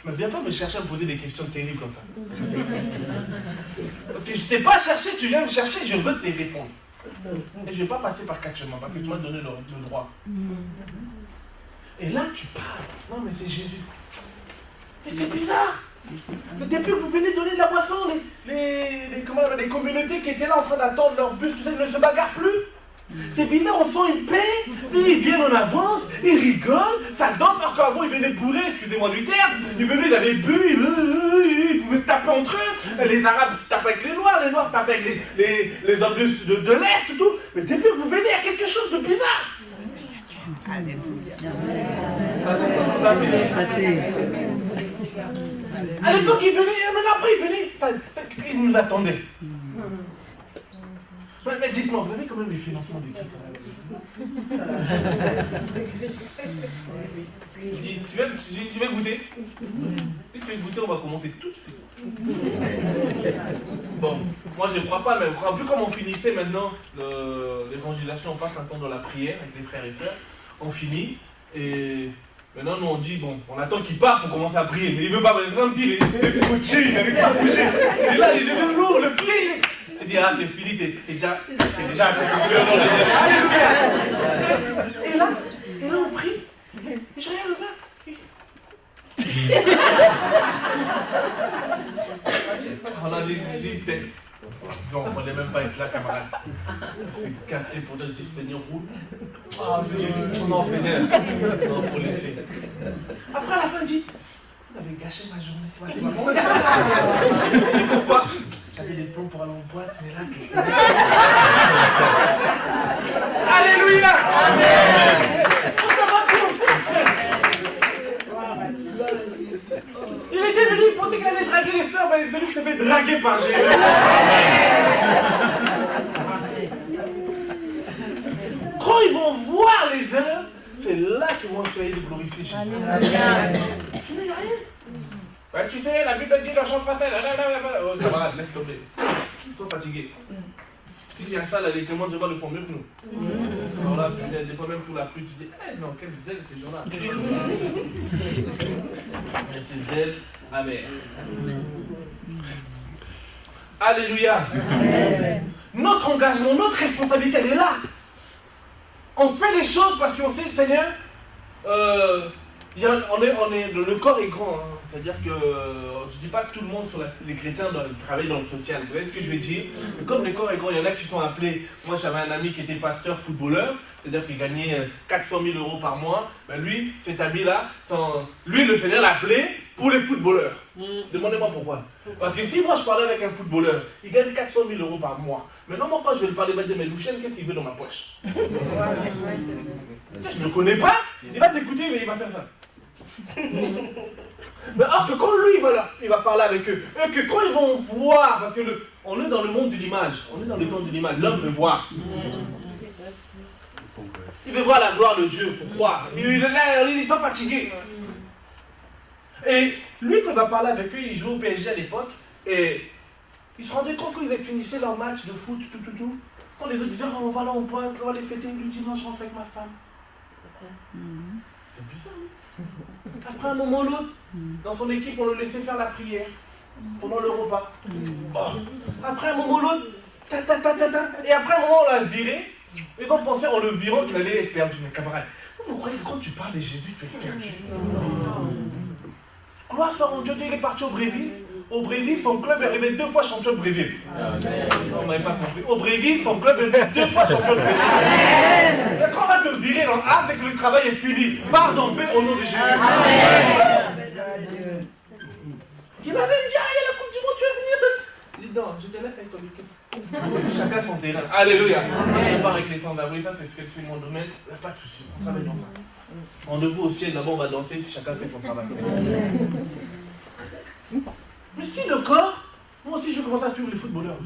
Mais viens pas me chercher à me poser des questions terribles comme ça. Parce que je ne t'ai pas cherché, tu viens me chercher, je veux te répondre. Et je ne vais pas passer par 4 chemins, parce que tu m'as donné le droit. Et là, tu parles. Non mais c'est Jésus. Et c'est bizarre. Mais depuis que vous venez donner de la boisson, les communautés qui étaient là en train d'attendre leur bus, ils ne se bagarrent plus. C'est bizarre, on sent une paix, ils viennent en avance, ils rigolent, ça danse, alors qu'avant ils venaient bourrer, excusez-moi du terme, ils venaient, ils avaient bu, ils pouvaient se taper entre eux, les Arabes se tapent avec les Noirs tapent avec les hommes de l'Est et tout, mais depuis que vous venez, il y a quelque chose de bizarre. À l'époque, ils venaient, mais après ils venaient, ils nous attendaient. Mais dites-moi, vous avez quand même les financements de qui? Je dis, tu veux goûter? Si tu veux goûter, on va commencer tout de suite. Bon, moi je ne crois pas, mais un peu comme on finissait maintenant l'évangélisation, on passe un temps dans la prière avec les frères et sœurs, on finit, et maintenant nous on dit, bon, on attend qu'il parte pour commencer à prier, mais il ne veut pas, mais comme il est foutu, il n'arrive pas à bouger, et là il est lourd, le pied, il est... Je dis, ah, t'es fini, t'es déjà un peu dans le début. Alléluia. Et là, on prie, et je regarde le gars. On a des têtes. Non, on ne fallait même pas être là, camarade. On fait capter pour dire Seigneur, roule. Ah, non, Seigneur. Non, pour les faits. Après, à la fin, il dit, vous avez gâché ma journée. Et pourquoi? J'avais des plans pour aller en boîte, mais là, alléluia. Amen. Il était venu, il pensait qu'il allait draguer les sœurs, mais il est venu qu'il s'est fait draguer par Jésus. Quand ils vont voir les œuvres, c'est là qu'ils vont essayer de glorifier Jésus. Sinon, il n'y a rien. Ouais, tu sais, la Bible dit, la chante pas celle. Oh, camarade, laisse tomber. Ils sont fatigués. S'il y a ça, là, les témoins de Jéhovah le font mieux que nous. Alors là, des fois même pour la pluie, tu dis, eh non, quel zèle ces gens-là. Mais ces zèles, amen. Alléluia. Notre engagement, notre responsabilité, elle est là. On fait les choses parce qu'on sait, Seigneur, le corps est grand. Hein. C'est-à-dire que je ne dis pas que tout le monde, les chrétiens, travaillent dans le social. Vous voyez ce que je veux dire? Comme le corps est grand, il y en a qui sont appelés. Moi, j'avais un ami qui était pasteur footballeur, c'est-à-dire qu'il gagnait 400 000 € par mois. Ben lui, cet ami-là, lui, le Seigneur l'a appelé pour les footballeurs. Demandez-moi pourquoi. Parce que si moi je parlais avec un footballeur, il gagne 400 000 € par mois. Maintenant, moi, quand je vais le parler, il va dire, mais Louchen, qu'est-ce qu'il veut dans ma poche? Je ne le connais pas, il va t'écouter, mais il va faire ça. Mais or que quand lui il va parler avec eux, et que quand ils vont voir, parce que on est dans le monde de l'image, on est dans le temps de l'image, l'homme veut voir. Il veut voir la gloire de Dieu pour croire. Ils sont fatigués. Et lui, quand il va parler avec eux, il jouait au PSG à l'époque, et ils se rendaient compte qu'ils finissaient leur match de foot, tout. Quand les autres disaient, oh, on va là, on va les fêter, il lui dit, non, je rentre avec ma femme. C'est bizarre, hein? Après un moment ou l'autre, dans son équipe, on le laissait faire la prière pendant le repas. Oh. Après un moment ou l'autre, et après un moment, on l'a viré. Et donc, penser en le virant qu'il allait être perdu. Mais camarade, vous croyez que quand tu parles de Jésus, tu es perdu? Gloire soit mon Dieu, il est parti au Brésil. Au Brésil, son club est arrivé 2 fois champion de Brésil. On n'avait pas compris. Au Brésil, son club est arrivé 2 fois champion de Brésil. Mais quand on va te virer dans A, c'est que le travail est fini. Pars dans B au nom de Jésus. Il m'avait dit, ah, il y a la Coupe du Monde, tu vas venir. Il dit, non, je te laisse avec ton équipe. Chacun son terrain. Alléluia. Je ne pas avec les femmes. Oui, ça, c'est mon domaine. Il n'y a pas de souci. On travaille dans ça. Rendez-vous au ciel, d'abord on va danser, chacun fait son travail. Mais si le corps, moi aussi je commence à suivre les footballeurs.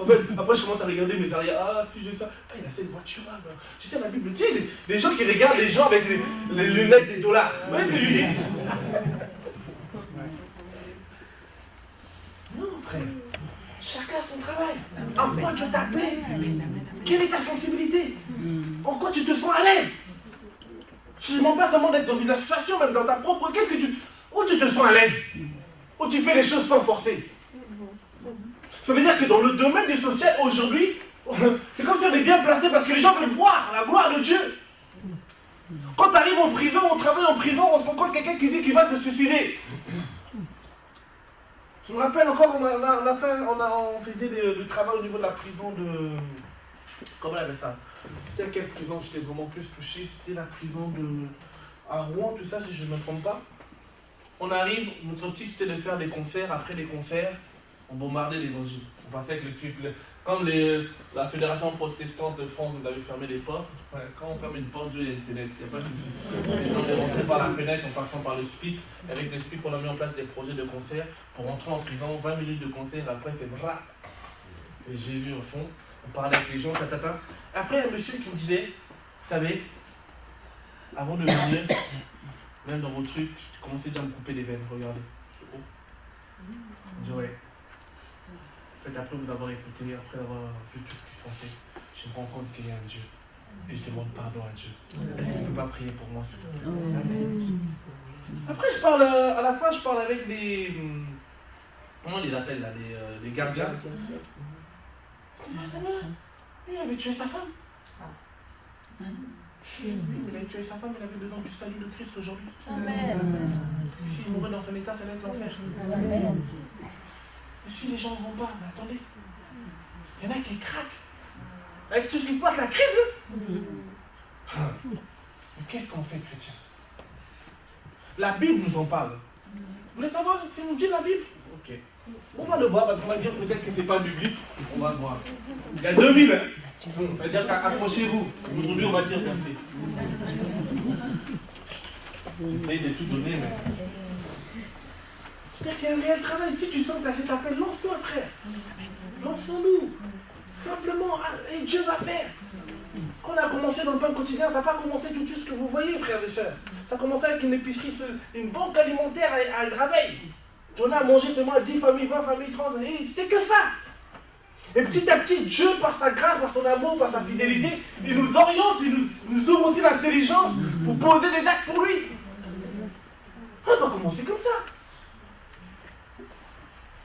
En fait, après je commence à regarder mes arrières. Ah, si j'ai ça. Ah, il a fait une voiture là. Tu sais, la Bible dit, les gens qui regardent les gens avec les lunettes des dollars. Vous voyez ce que je dis? Non, frère. Chacun son travail. En quoi Dieu t'a appelé? Quelle est ta sensibilité? En quoi tu te sens à l'aise? Je ne demande pas seulement d'être dans une association, même dans ta propre... Où tu te sens à l'aise? Où tu fais les choses sans forcer? Ça veut dire que dans le domaine du social, aujourd'hui, c'est comme si on est bien placé parce que les gens veulent voir la gloire de Dieu. Quand tu arrives en prison, on travaille en prison, on se rencontre quelqu'un qui dit qu'il va se suicider. Je me rappelle encore, on faisait le travail au niveau de la prison de... Comment on appelle ça? C'était à quelle prison j'étais vraiment plus touché? C'était la prison à Rouen, tout ça, si je ne me trompe pas. On arrive, notre optique c'était de faire des concerts. Après les concerts, on bombardait l'évangile. On passait avec le script. Comme la Fédération protestante de France nous avait fermé les portes, quand on ferme une porte, Dieu, il y a une fenêtre, il n'y a pas de souci. Les gens sont rentrés par la fenêtre en passant par le script. Avec le script, on a mis en place des projets de concerts pour rentrer en prison. 20 minutes de concert, après c'est bras. C'est Jésus au fond. On parlait avec les gens, tatata. Après, il y a un monsieur qui me disait, vous savez, avant de venir, même dans vos trucs, je commençais déjà à me couper les veines, regardez. Je dis ouais. En fait, après vous avoir écouté, après avoir vu tout ce qui se passait, je me rends compte qu'il y a un Dieu. Et je demande pardon à Dieu. Est-ce qu'il ne peut pas prier pour moi, s'il vous plaît? Après, je parle, à la fin, je parle avec les... Comment on les appelle là, les gardiens. Il avait tué sa femme. Il avait tué sa femme, il avait besoin du salut de Christ aujourd'hui. S'il mourait dans son état, ça allait être l'enfer. Et si les gens ne vont pas, mais attendez, il y en a qui craquent. Avec ceux qui portent la crise. Mais qu'est-ce qu'on fait, chrétien? La Bible nous en parle. Vous voulez savoir ce que nous dit la Bible? Ok. On va le voir parce qu'on va dire peut-être que ce n'est pas biblique. On va le voir. Il y a 2000. Hein. On va dire qu'accrochez-vous. Aujourd'hui, on va dire merci. J'essaie de tout donner, mais. C'est-à-dire qu'il y a un réel travail. Si tu sens que tu as cet appel, lance-toi, frère. Lançons-nous. Simplement, et Dieu va faire. Quand on a commencé dans le pain quotidien, ça n'a pas commencé tout ce que vous voyez, frères et sœurs. Ça a commencé avec une épicerie, une banque alimentaire à Draveil. On a mangé seulement 10 familles, 20 familles, 30, et c'était que ça. Et petit à petit, Dieu, par sa grâce, par son amour, par sa fidélité, il nous oriente, il nous ouvre aussi l'intelligence pour poser des actes pour lui. On doit commencer comme ça.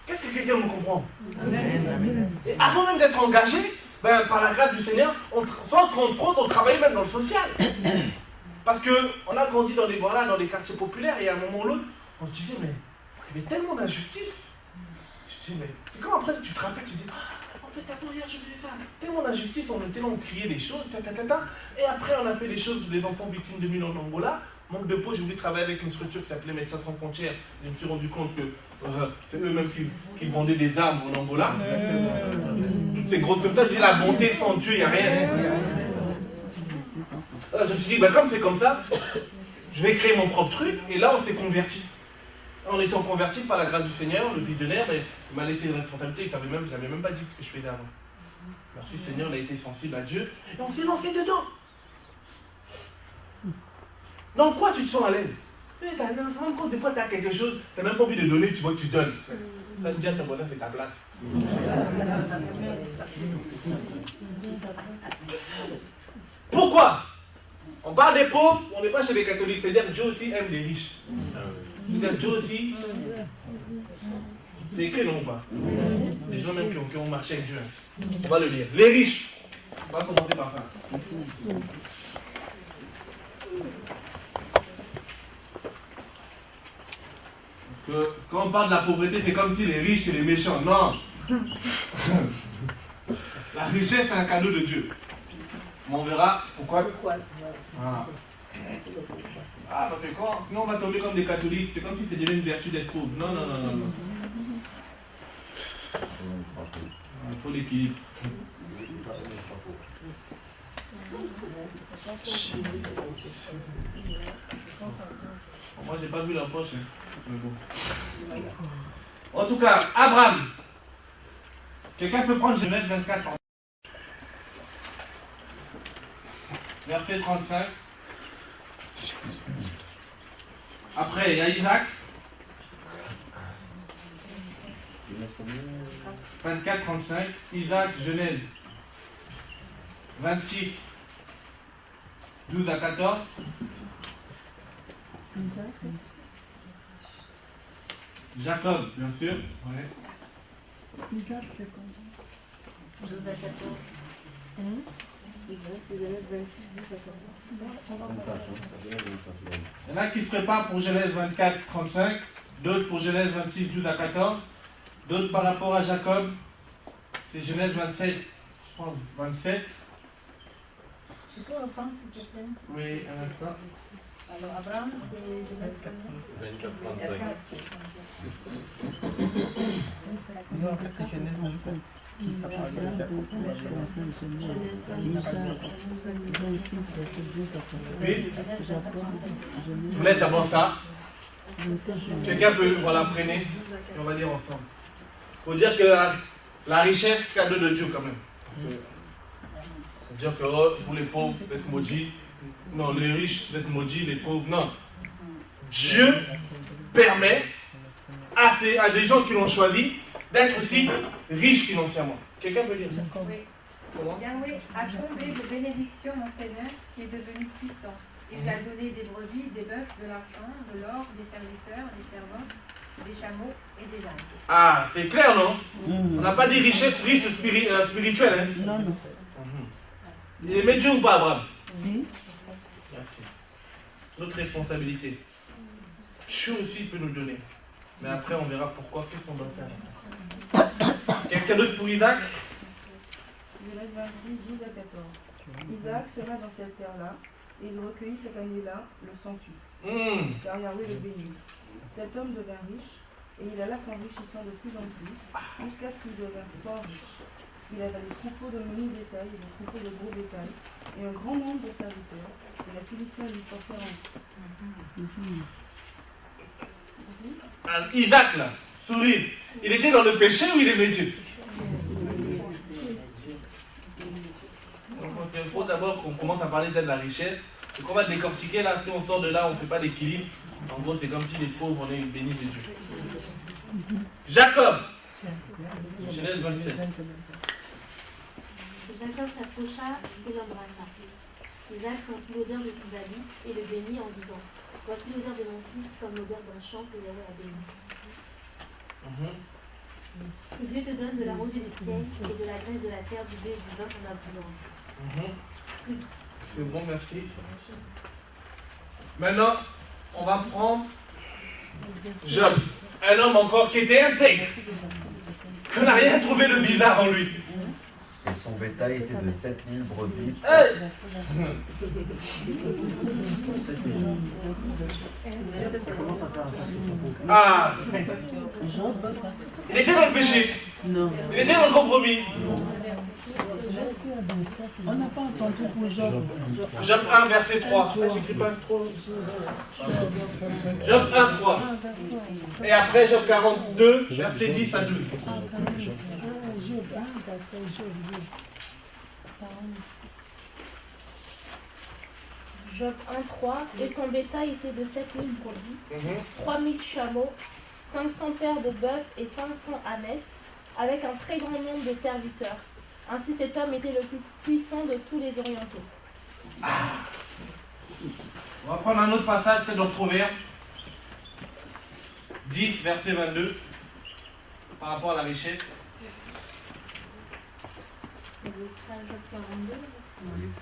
Qu'est-ce que quelqu'un me comprend? Et avant même d'être engagé, par la grâce du Seigneur, sans se rendre compte, on travaillait même dans le social. Parce qu'on a grandi dans les voilà, dans les quartiers populaires, et à un moment ou l'autre, on se disait, mais il y avait tellement d'injustice. Je disais, mais c'est quand après tu te rappelles, tu dis, en fait, attends, hier je faisais ça. Tellement d'injustice, on était là, on criait des choses, et après on a fait les choses, les enfants victimes de mines en Angola. Manque de peau, j'ai voulu travailler avec une structure qui s'appelait Médecins sans frontières. Je me suis rendu compte que c'est eux-mêmes qui vendaient des armes en Angola. Toutes ces grosses comme ça, je dis la bonté sans Dieu, il n'y a rien. Alors, je me suis dit, comme c'est comme ça, je vais créer mon propre truc. Et là, on s'est convertis. En étant convertis par la grâce du Seigneur, le visionnaire, il m'a laissé une responsabilité. Je n'avais même pas dit ce que je faisais avant. Merci Seigneur, il a été sensible à Dieu. Et on s'est lancé dedans. Dans quoi tu te sens à l'aise? Tu te rends compte, des fois tu as quelque chose, tu n'as même pas envie de donner, tu vois que tu donnes. Ça me dit à ton bonheur, c'est ta place. Pourquoi? On parle des pauvres, on n'est pas chez les catholiques, c'est-à-dire que Dieu aussi aime les riches. C'est-à-dire Dieu aussi, c'est écrit non ou pas? Les gens même qui ont marché avec Dieu. On va le lire. Les riches. On va commencer par ça. Que quand on parle de la pauvreté, c'est comme si les riches et les méchants. Non. La richesse, c'est un cadeau de Dieu. Mais on verra pourquoi. Ah, parce que sinon on va tomber comme des catholiques. C'est comme si c'était une vertu d'être pauvre. Non, non, non, non, non. Il faut l'équilibre. Moi, j'ai pas vu la poche. Mais bon. En tout cas, Abraham. Quelqu'un peut prendre Genèse 24. Verset 35. Après, il y a Isaac. 24, 35. Isaac, Genèse 26, 12 à 14. Jacob, bien sûr. Ouais. Isaac, c'est quoi? 12 à 14. C'est Genèse 26, 12 à 14. Il y en a qui se préparent pour Genèse 24, 35, d'autres pour Genèse 26, 12 à 14, d'autres par rapport à Jacob, c'est Genèse 27, je pense 27. Tu peux reprendre s'il te plaît? Oui, un instant. Alors Abraham, c'est Genèse 24, 35. Non, c'est Genèse 25. Je vous laisse d'abord ça. Quelqu'un peut, voilà, prenez, et on va lire ensemble. Il faut dire que la richesse, cadeau de Dieu quand même. Dire que oh, vous les pauvres, vous êtes maudits. Non, les riches, vous êtes maudits, les pauvres, non. Dieu permet à des gens qui l'ont choisi d'être aussi riches financièrement. Quelqu'un peut dire ça? Oui. Comment? Yahweh a comblé de bénédictions mon Seigneur qui est devenu puissant. Il lui a donné des brebis, des bœufs, de l'argent, de l'or, des serviteurs, des servantes, des chameaux et des ânes. Ah, c'est clair, non? On n'a pas dit richesse spirituelle. Hein? Non, non. Il aimait Dieu ou pas, Abraham? Si. Merci. Notre responsabilité. Dieu aussi peut nous donner. Mais après, on verra pourquoi, qu'est-ce qu'on doit faire. Quelqu'un d'autre pour Isaac? Genèse 26, 12 à 14. Isaac sera dans cette terre-là, et il recueillit cette année-là le centuple, car Yahweh le bénit. Cet homme devint riche, et il alla s'enrichissant de plus en plus, jusqu'à ce qu'il devint fort riche. Il avait des troupeaux de menu bétail et des troupeaux de gros bétail, et un grand nombre de serviteurs, et les Philistins lui portèrent en Isaac, là, sourit. Il était dans le péché ou il aimait Dieu? Il faut d'abord qu'on commence à parler de la richesse. Et qu'on va décortiquer là, si on sort de là, on ne fait pas d'équilibre. En gros, c'est comme si les pauvres, on est bénis de Dieu. Jacob, Genèse 27. Jacob s'approcha et l'embrassa. Isaac sentit l'odeur de ses habits et le bénit en disant: voici l'odeur de mon fils comme l'odeur d'un champ que Yahweh a béni. Que Dieu te donne de la rosée du ciel et de la graisse de la terre, du blé et du vin en abondance. C'est bon, merci. Maintenant, on va prendre Job, un homme encore qui était intègre, qu'on n'a rien trouvé de bizarre en lui. Et son bétail était de 7000 brebis. Ah, il était dans le péché. Non. Il était dans le compromis. On n'a pas entendu pour Job. Job 1, verset 3. J'écris pas trop. Job 1, 3. Et après Job 42, verset 10 à 12. Job 1:3, et son bétail était de 7000 brebis, 3000 chameaux, 500 paires de bœufs et 500 ânesses, avec un très grand nombre de serviteurs. Ainsi cet homme était le plus puissant de tous les orientaux. On va prendre un autre passage, c'est dans Proverbe 10, verset 22, par rapport à la richesse.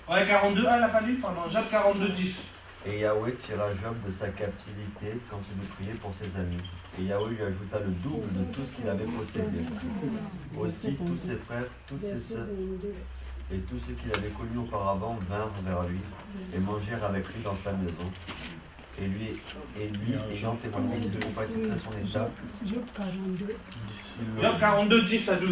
Ouais, 42, elle n'a pas lu, pardon. Job 42, 10. Et Yahweh tira Job de sa captivité quand il eut prié pour ses amis. Et Yahweh lui ajouta le double de tout ce qu'il avait possédé. Aussi tous ses frères, toutes ses sœurs et tous ceux qu'il avait connus auparavant vinrent vers lui et mangèrent avec lui dans sa maison. Et lui ayant témoigné qu'il compatissait son état. Job 42, 10 à 12.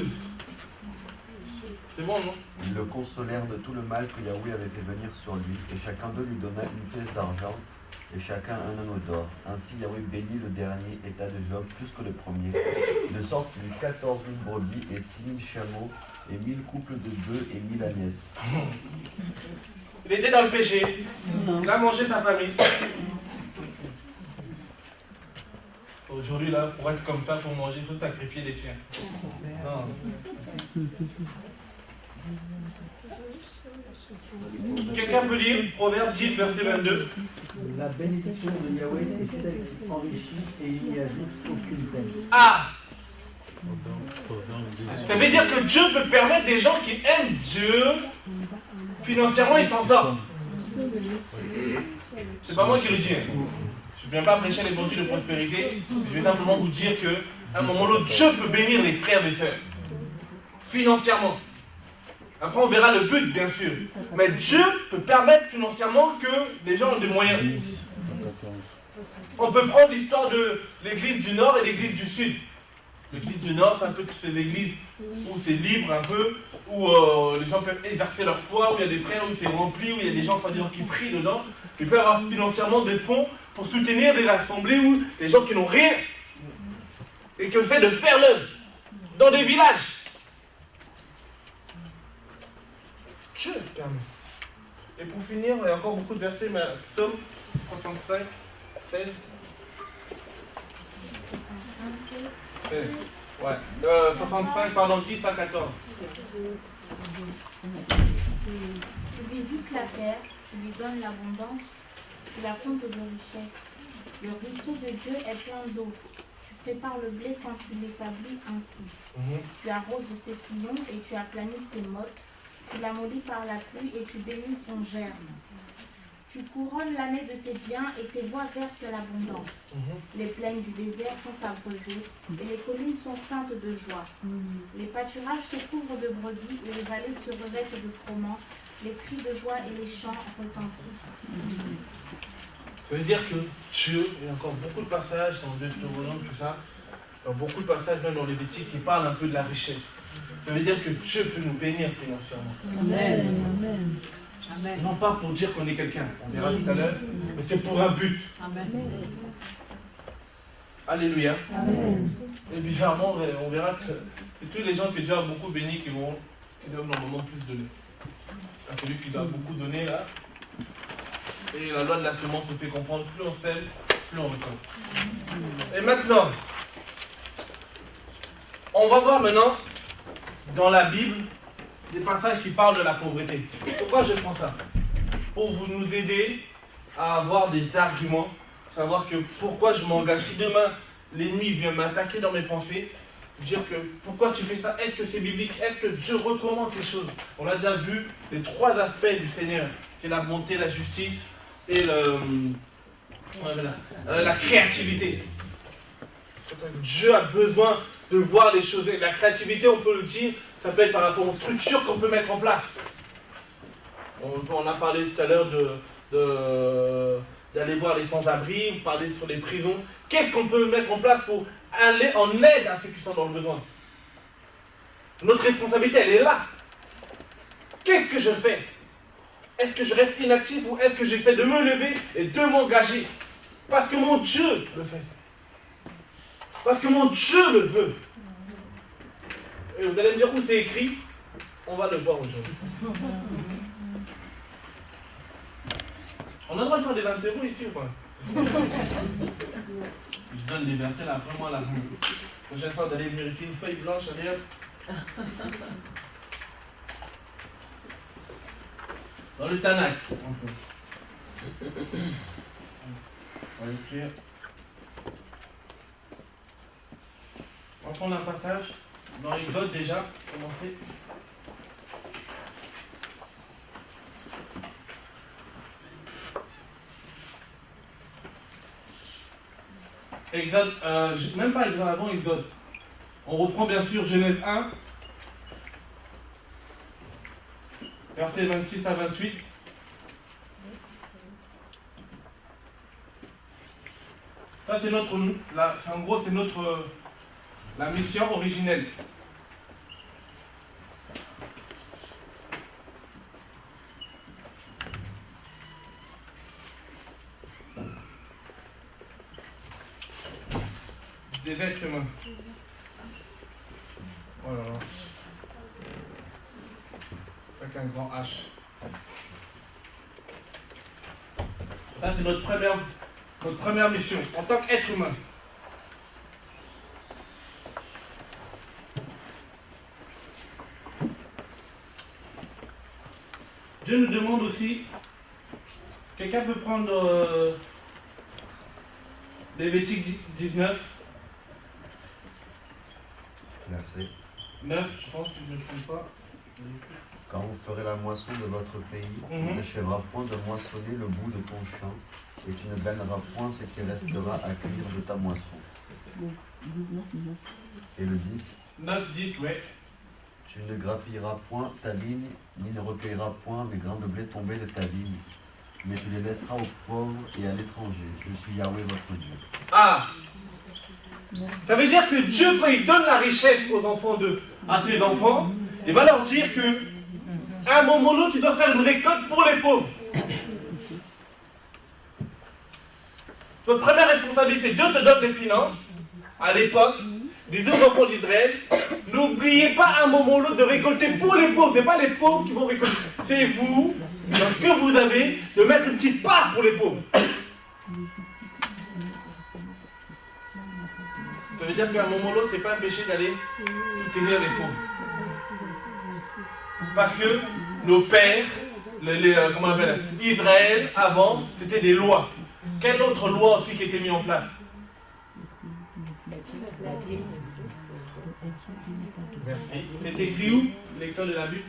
C'est bon, non? Ils le consolèrent de tout le mal que Yahweh avait fait venir sur lui, et chacun d'eux lui donna une pièce d'argent, et chacun un anneau d'or. Ainsi Yahweh bénit le dernier état de Job plus que le premier, de sorte qu'il eut 14 000 brebis et 6 000 chameaux, et 1000 couples de bœufs et 1000 ânesses. Il était dans le péché. Il a mangé sa famille. Aujourd'hui, là, pour être comme ça, pour manger, il faut sacrifier des chiens. Non. Quelqu'un peut lire Proverbe 10, verset 22. La bénédiction de Yahweh est celle qui enrichit et il n'y ajoute aucune peine. Ah! Ça veut dire que Dieu peut permettre des gens qui aiment Dieu, financièrement, ils s'en sortent. C'est pas moi qui le dis. Je ne viens pas prêcher l'évangile de prospérité. Je vais simplement vous dire qu'à un moment ou l'autre, Dieu peut bénir les frères et sœurs. Financièrement. Après, on verra le but, bien sûr. Mais Dieu peut permettre financièrement que les gens ont des moyens. On peut prendre l'histoire de l'église du Nord et l'église du Sud. L'église du Nord, c'est un peu toutes ces églises où c'est libre un peu, où les gens peuvent exercer leur foi, où il y a des frères, où c'est rempli, où il y a des gens qui prient dedans. Ils peuvent avoir financièrement des fonds pour soutenir des assemblées où les gens qui n'ont rien et qui essaient de faire l'œuvre dans des villages. Dieu permet. Et pour finir, il y a encore beaucoup de versets, mais Psaume 65, 16. Ouais. 65, pardon, 10 à 14. Tu visites la terre, tu lui donnes l'abondance, tu la combles de richesses. Le ruisseau de Dieu est plein d'eau. Tu prépares le blé quand tu l'établis ainsi. Tu arroses ses sillons et tu aplanis ses mottes. Tu l'amollis par la pluie et tu bénis son germe. Tu couronnes l'année de tes biens et tes voies versent l'abondance. Les plaines du désert sont abreuvées et les collines sont ceintes de joie. Les pâturages se couvrent de brebis et les vallées se revêtent de froment. Les cris de joie et les chants retentissent. Ça veut dire que Dieu, il y a encore beaucoup de passages dans Deutéronome, tout ça, il y a beaucoup de passages même dans les Lévitique qui parlent un peu de la richesse. Ça veut dire que Dieu peut nous bénir financièrement. Amen. Amen. Amen. Non pas pour dire qu'on est quelqu'un, on verra tout à l'heure, mais c'est pour un but. Amen. Alléluia. Amen. Et bizarrement, on verra que c'est tous les gens qui déjà beaucoup bénis qui doivent normalement plus donner. Celui qui doit beaucoup donner là. Et la loi de la semence nous fait comprendre, plus on sème, plus on récolte. Et maintenant, on va voir maintenant dans la Bible des passages qui parlent de la pauvreté. Pourquoi je prends ça? Pour nous aider à avoir des arguments, savoir que pourquoi je m'engage. Si demain l'ennemi vient m'attaquer dans mes pensées, dire que pourquoi tu fais ça? Est-ce que c'est biblique? Est-ce que Dieu recommande ces choses? On a déjà vu les trois aspects du Seigneur. C'est la bonté, la justice et la créativité. Dieu a besoin de voir les choses. Et la créativité, on peut le dire, ça peut être par rapport aux structures qu'on peut mettre en place. On a parlé tout à l'heure d'aller voir les sans-abri, on parlait sur les prisons. Qu'est-ce qu'on peut mettre en place pour aller en aide à ceux qui sont dans le besoin? Notre responsabilité, elle est là. Qu'est-ce que je fais? Est-ce que je reste inactif ou est-ce que j'essaie de me lever et de m'engager? Parce que mon Dieu le fait. Parce que mon Dieu le veut. Et vous allez me dire où c'est écrit? On va le voir aujourd'hui. On a le droit de faire des 20 euros ici ou pas? Je donne des versets là, après moi la prochaine fois d'aller vérifier une feuille blanche, allez hop. Dans le Tanakh, on va écrire. On va prendre un passage dans Exode déjà, commencer. Exode, même pas Exode, avant Exode. On reprend bien sûr Genèse 1, versets 26 à 28. Ça c'est notre, en gros c'est notre, la mission originelle. Des êtres humains. Oh là là. Avec un grand H. Ça, c'est notre première mission en tant qu'être humain. Dieu nous demande aussi, quelqu'un peut prendre Lévitique 19. Verset 9, je pense, si je ne me trompe pas. Quand vous ferez la moisson de votre pays, tu n'achèveras point de moissonner le bout de ton champ, et tu ne gagneras point ce qui restera à cuire de ta moisson. Et le 10. 9, 10, ouais. Tu ne grappilleras point ta vigne, ni ne recueilleras point les grains de blé tombés de ta vigne, mais tu les laisseras aux pauvres et à l'étranger. Je suis Yahweh votre Dieu. Ah! Ça veut dire que Dieu, quand il donne la richesse aux enfants à ses enfants, il va leur dire que à un moment ou l'autre, tu dois faire une récolte pour les pauvres. Votre première responsabilité, Dieu te donne des finances. À l'époque, des deux enfants d'Israël, n'oubliez pas à un moment ou l'autre de récolter pour les pauvres. Ce n'est pas les pauvres qui vont récolter. c'est vous, dans ce que vous avez, de mettre une petite part pour les pauvres. Ça veut dire qu'à un moment ou l'autre, c'est pas un péché d'aller soutenir les pauvres. Parce que nos pères, comment on appelle, Israël, avant, c'était des lois. Quelle autre loi aussi qui était mise en place? Merci. C'est écrit où, lecteur de la Bible?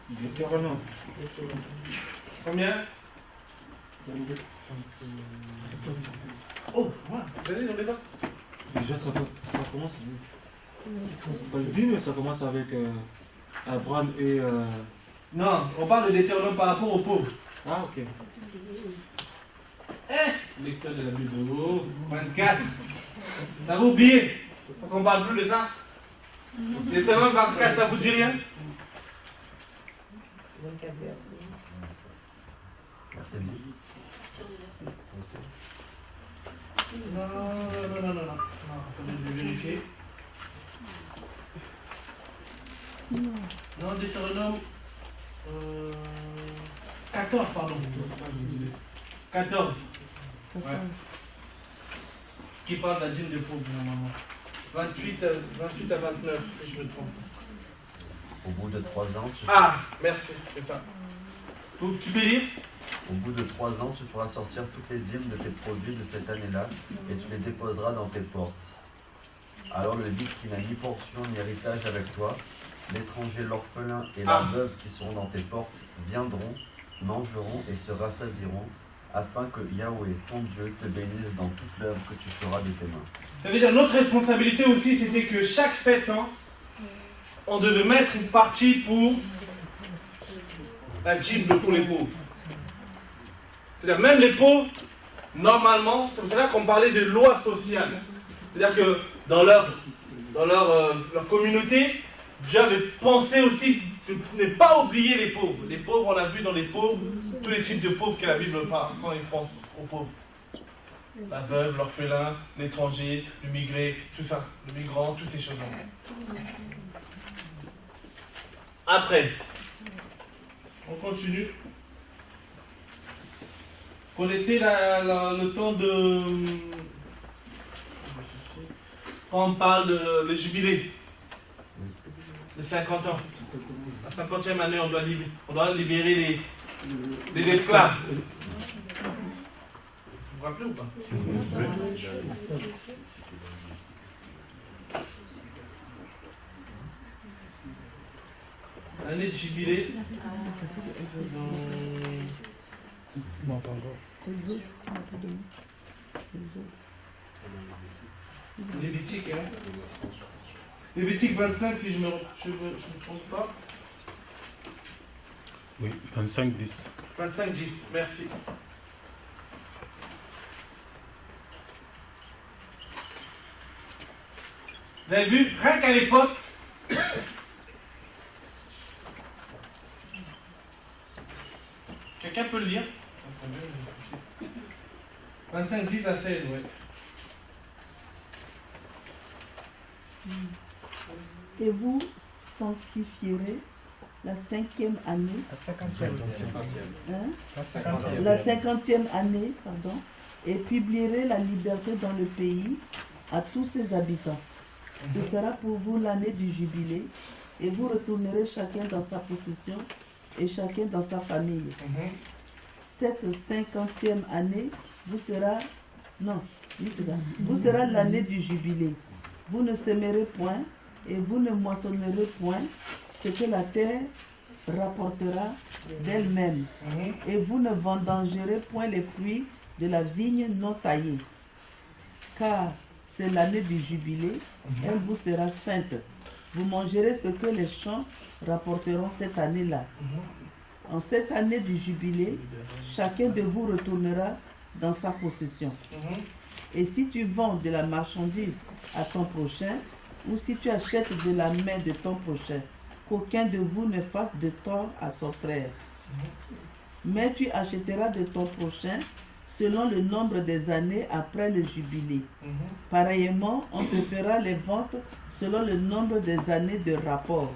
Deutéronome. Combien? Oh, allez, on les va. Déjà, ça commence. Dans le Bible, ça commence avec Abraham et. Non, on parle de Deutéronome par rapport aux pauvres. Ah, ok. Lecteur de la Bible, oh, 24. Ça vous oubliez? On ne parle plus de ça. Deutéronome 24, ça vous dit rien? 24 versets. Verset 10. Non, je vais vérifier. Non, Deutéronome 14, pardon. 14. Ouais. Qui parle de la dîme des pauvres, normalement. 28 à 29, si je me trompe. Au bout de 3 ans, Ah, merci, c'est ça. Tu peux lire? Au bout de 3 ans, tu feras sortir toutes les dîmes de tes produits de cette année-là et tu les déposeras dans tes portes. Alors le Lévite qui n'a ni portion ni héritage avec toi, l'étranger, l'orphelin et la veuve qui seront dans tes portes viendront, mangeront et se rassasieront, afin que Yahweh, ton Dieu, te bénisse dans toute l'œuvre que tu feras de tes mains. Ça veut dire notre responsabilité aussi, c'était que chaque 7 ans, on devait mettre une partie pour la dîme pour les pauvres. C'est-à-dire même les pauvres, normalement, c'est pour ça qu'on parlait de loi sociale. C'est-à-dire que dans leur communauté, Dieu avait pensé aussi de ne pas oublier les pauvres. Les pauvres, on a vu dans les pauvres, tous les types de pauvres que la Bible parle quand il pense aux pauvres. La veuve, l'orphelin, l'étranger, le migré, tout ça, le migrant, toutes ces choses-là. Après, on continue. Vous connaissez le temps de... Quand on parle de le jubilé, de 50 ans. La 50e année, on doit libérer les esclaves. Vous vous rappelez ou pas? L'année de jubilé. Non, pas encore. Lévitique, hein? Lévitique 25, si je ne me trompe pas. Oui, 25, 10. 25, 10, merci. Vous avez vu, rien qu'à l'époque, quelqu'un peut le lire? 25, 10 à 16, oui. Et vous sanctifierez la 5e année. La 50e année, pardon, et publierez la liberté dans le pays à tous ses habitants. Ce sera pour vous l'année du jubilé, et vous retournerez chacun dans sa possession et chacun dans sa famille. Cette 50e année vous sera l'année du jubilé. Vous ne sèmerez point et vous ne moissonnerez point ce que la terre rapportera d'elle-même. Et vous ne vendangerez point les fruits de la vigne non taillée. Car c'est l'année du jubilé, elle vous sera sainte. Vous mangerez ce que les champs rapporteront cette année-là. En cette année du jubilé, chacun de vous retournera dans sa possession. Et si tu vends de la marchandise à ton prochain, ou si tu achètes de la main de ton prochain, qu'aucun de vous ne fasse de tort à son frère. Mais tu achèteras de ton prochain selon le nombre des années après le jubilé. Pareillement, on te fera les ventes selon le nombre des années de rapport.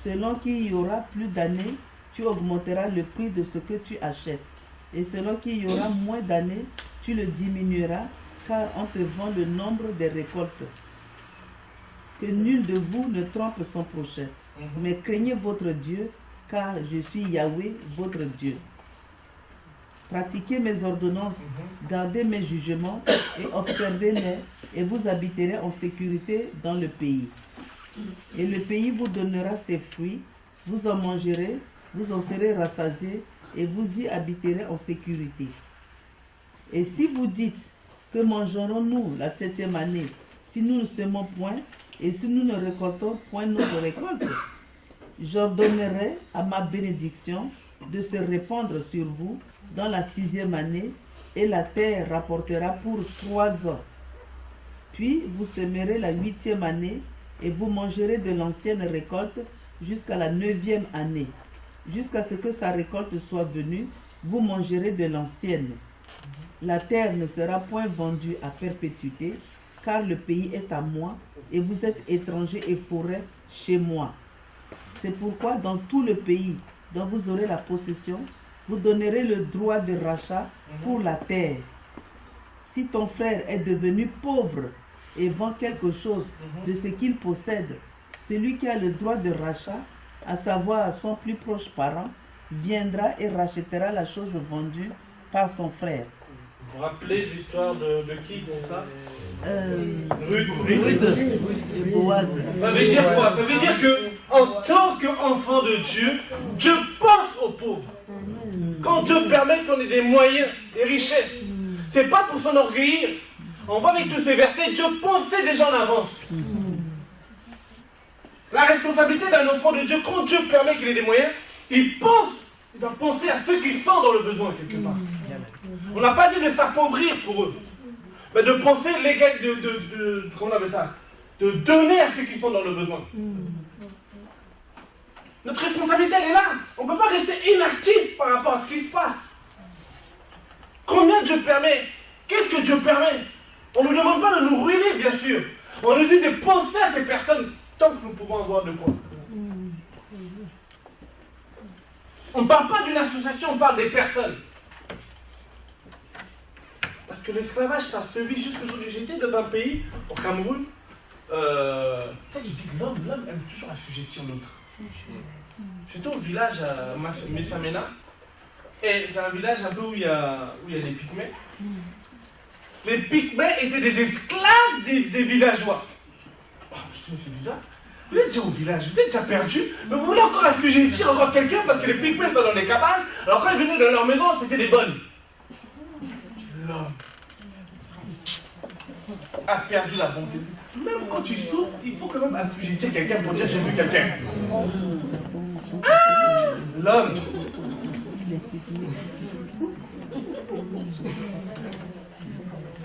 selon qu'il y aura plus d'années, tu augmenteras le prix de ce que tu achètes. Et selon qu'il y aura moins d'années, tu le diminueras, car on te vend le nombre des récoltes. Que nul de vous ne trompe son prochain, mais craignez votre Dieu, car je suis Yahweh, votre Dieu. Pratiquez mes ordonnances, gardez mes jugements et observez-les, et vous habiterez en sécurité dans le pays. Et le pays vous donnera ses fruits, vous en mangerez, vous en serez rassasiés, et vous y habiterez en sécurité. Et si vous dites, que mangerons-nous la 7e année, si nous ne semons point, et si nous ne récoltons point notre récolte? J'ordonnerai à ma bénédiction de se répandre sur vous dans la 6e année, et la terre rapportera pour 3 ans. Puis vous sèmerez la 8e année, et vous mangerez de l'ancienne récolte jusqu'à la 9e année. Jusqu'à ce que sa récolte soit venue, vous mangerez de l'ancienne. La terre ne sera point vendue à perpétuité, car le pays est à moi, et vous êtes étrangers et forêts chez moi. C'est pourquoi dans tout le pays dont vous aurez la possession, vous donnerez le droit de rachat pour la terre. Si ton frère est devenu pauvre et vend quelque chose de ce qu'il possède, celui qui a le droit de rachat, à savoir son plus proche parent, viendra et rachètera la chose vendue par son frère. Vous vous rappelez l'histoire de qui, c'est ça? Ruth. Ça veut dire quoi? Ça veut dire que en tant qu'enfant de Dieu, Dieu pense aux pauvres. Quand Dieu permet qu'on ait des moyens, des richesses, c'est pas pour s'enorgueillir. On voit avec tous ces versets, Dieu pensait déjà en avance. La responsabilité d'un enfant de Dieu, quand Dieu permet qu'il ait des moyens, il doit penser à ceux qui sont dans le besoin quelque part. On n'a pas dit de s'appauvrir pour eux, mais de penser comment on appelle ça, de donner à ceux qui sont dans le besoin. Notre responsabilité, elle est là. On ne peut pas rester inactif par rapport à ce qui se passe. Combien Dieu permet? Qu'est-ce que Dieu permet? On ne nous demande pas de nous ruiner, bien sûr. On nous dit de penser à ces personnes tant que nous pouvons avoir de quoi. On ne parle pas d'une association, on parle des personnes. Parce que l'esclavage, ça se vit jusqu'aujourd'hui. J'étais dans un pays, au Cameroun, je dis que l'homme aime toujours assujettir l'autre. J'étais au village à Messamena, et c'est un village un peu où il y a des pygmées. Les pygmées étaient des esclaves des villageois. Oh, je me suis dit, bizarre. Vous êtes déjà au village, vous êtes déjà perdu, mais vous voulez encore assujettir encore quelqu'un parce que les pygmées sont dans des cabanes, alors quand ils venaient dans leur maison, c'était des bonnes. L'homme a perdu la bonté. Même quand tu souffres, il faut quand même assujettir quelqu'un pour dire j'ai vu quelqu'un. Ah, l'homme.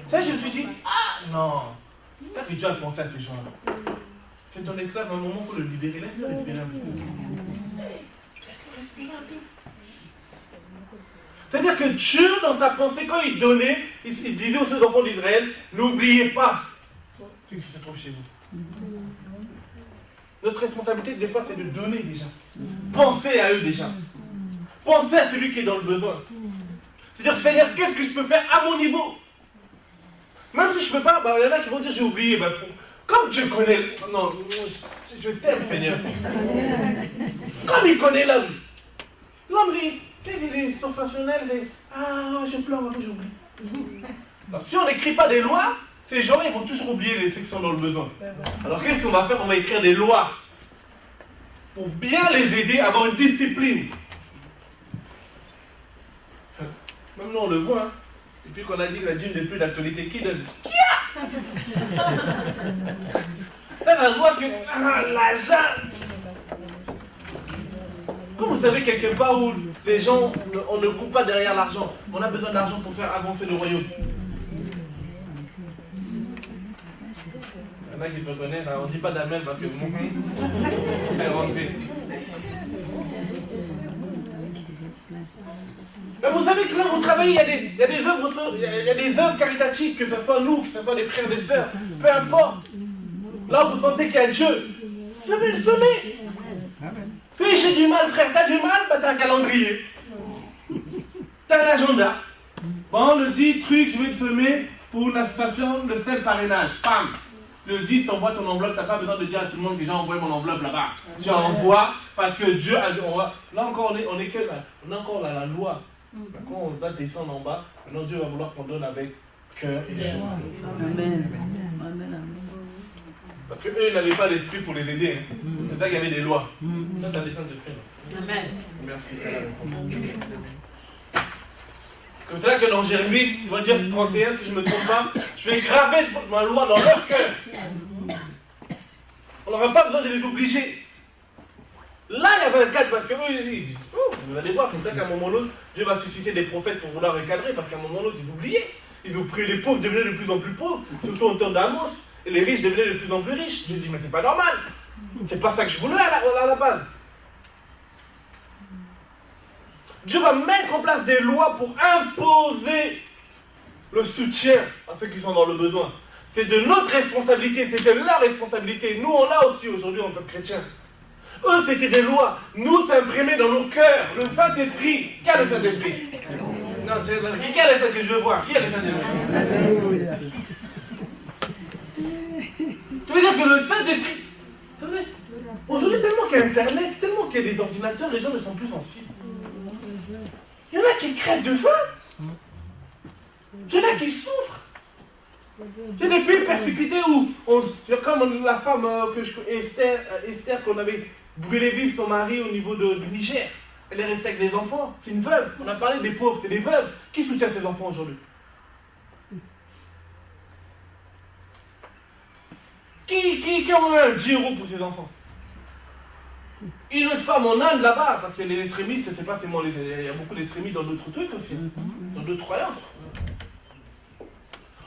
Ça, je me suis dit, ah non. C'est ça que Dieu a pensé à ces gens-là. C'est ton esclave, à un moment, il faut le libérer. Laisse-le respirer un peu. Laisse-le respirer un peu. C'est-à-dire que Dieu, dans sa pensée, quand il donnait, il disait aux ses enfants d'Israël, n'oubliez pas ce qui se trouve chez vous. Notre responsabilité, des fois, c'est de donner déjà. Pensez à eux déjà. Pensez à celui qui est dans le besoin. C'est-à-dire, Seigneur, qu'est-ce que je peux faire à mon niveau? Même si je ne peux pas, il y en a qui vont dire, j'ai oublié. Comme Dieu connaît, non, je t'aime, Seigneur. Comme il connaît l'homme. L'homme, il est sensationnel. Ah, je pleure, j'oublie. Si on n'écrit pas des lois, ces gens-là, ils vont toujours oublier ceux qui sont dans le besoin. Alors qu'est-ce qu'on va faire? On va écrire des lois pour bien les aider à avoir une discipline. Même nous, on le voit. Hein. Depuis qu'on a dit que la dîme n'est plus d'actualité, qui donne? Qui a? On voit que l'argent... Comme vous savez, quelque part où les gens, on ne coupe pas derrière l'argent. On a besoin d'argent pour faire avancer le royaume. Il y en a qui se reconnaissent, on ne dit pas d'amen parce que c'est rentré. Mais vous savez que là, vous travaillez, il y a des œuvres caritatives, que ce soit nous, que ce soit les frères et les sœurs, peu importe. Là, vous sentez qu'il y a Dieu. Semez. Oui, j'ai du mal, frère. T'as du mal, bah t'as un calendrier. T'as un agenda. Bon, le 10 truc, je vais te filmer pour une association de scène parrainage. Pam. Le 10, t'envoies ton enveloppe. T'as pas besoin de dire à tout le monde que j'ai envoyé mon enveloppe là-bas. J'envoie parce que Dieu a... Là encore, on est que là. On est encore là, la loi. Quand on va descendre en bas, maintenant Dieu va vouloir qu'on donne avec cœur et joie. Amen. Amen. Parce qu'eux, ils n'avaient pas l'esprit pour les aider. C'est là qu'il y avait des lois. Ça, c'est la défense de l'esprit. Amen. Merci. Comme c'est là que dans Jérémie, il va dire 31, si je ne me trompe pas, je vais graver ma loi dans leur cœur. On n'aura pas besoin de les obliger. Là, il y a 24, parce que eux, ils disent, vous allez voir, comme ça qu'à un moment ou l'autre, Dieu va susciter des prophètes pour vouloir recadrer, parce qu'à un moment ou l'autre, ils oubliaient. Ils ont pris les pauvres, devenaient de plus en plus pauvres, surtout en temps d'Amos, et les riches devenaient de plus en plus riches. J'ai dit, mais c'est pas normal. C'est pas ça que je voulais à la base. Dieu va mettre en place des lois pour imposer le soutien à ceux qui sont dans le besoin. C'est de notre responsabilité, c'est de leur responsabilité. Nous, on l'a aussi aujourd'hui en tant que chrétiens. Eux, c'était des lois. Nous, c'est imprimé dans nos cœurs. Le Saint-Esprit. Qui a le Saint-Esprit? Non, qui a le Saint-Esprit que je veux voir? Qui a le Saint-Esprit? Ça veut dire que le Saint-Esprit... Aujourd'hui, tellement qu'il y a Internet, tellement qu'il y a des ordinateurs, les gens ne sont plus sensibles. Il y en a qui crèvent de faim. Il y en a qui souffrent. Il y a des pays persécutés où, comme la femme Esther, qu'on avait brûlé vive son mari au niveau du Niger. Elle est restée avec les enfants. C'est une veuve. On a parlé des pauvres, c'est des veuves. Qui soutient ses enfants aujourd'hui? Qui a un 10 € pour ses enfants? Une autre femme en Inde là-bas, parce que les extrémistes, c'est pas seulement il y a beaucoup d'extrémistes dans d'autres trucs aussi, dans d'autres croyances.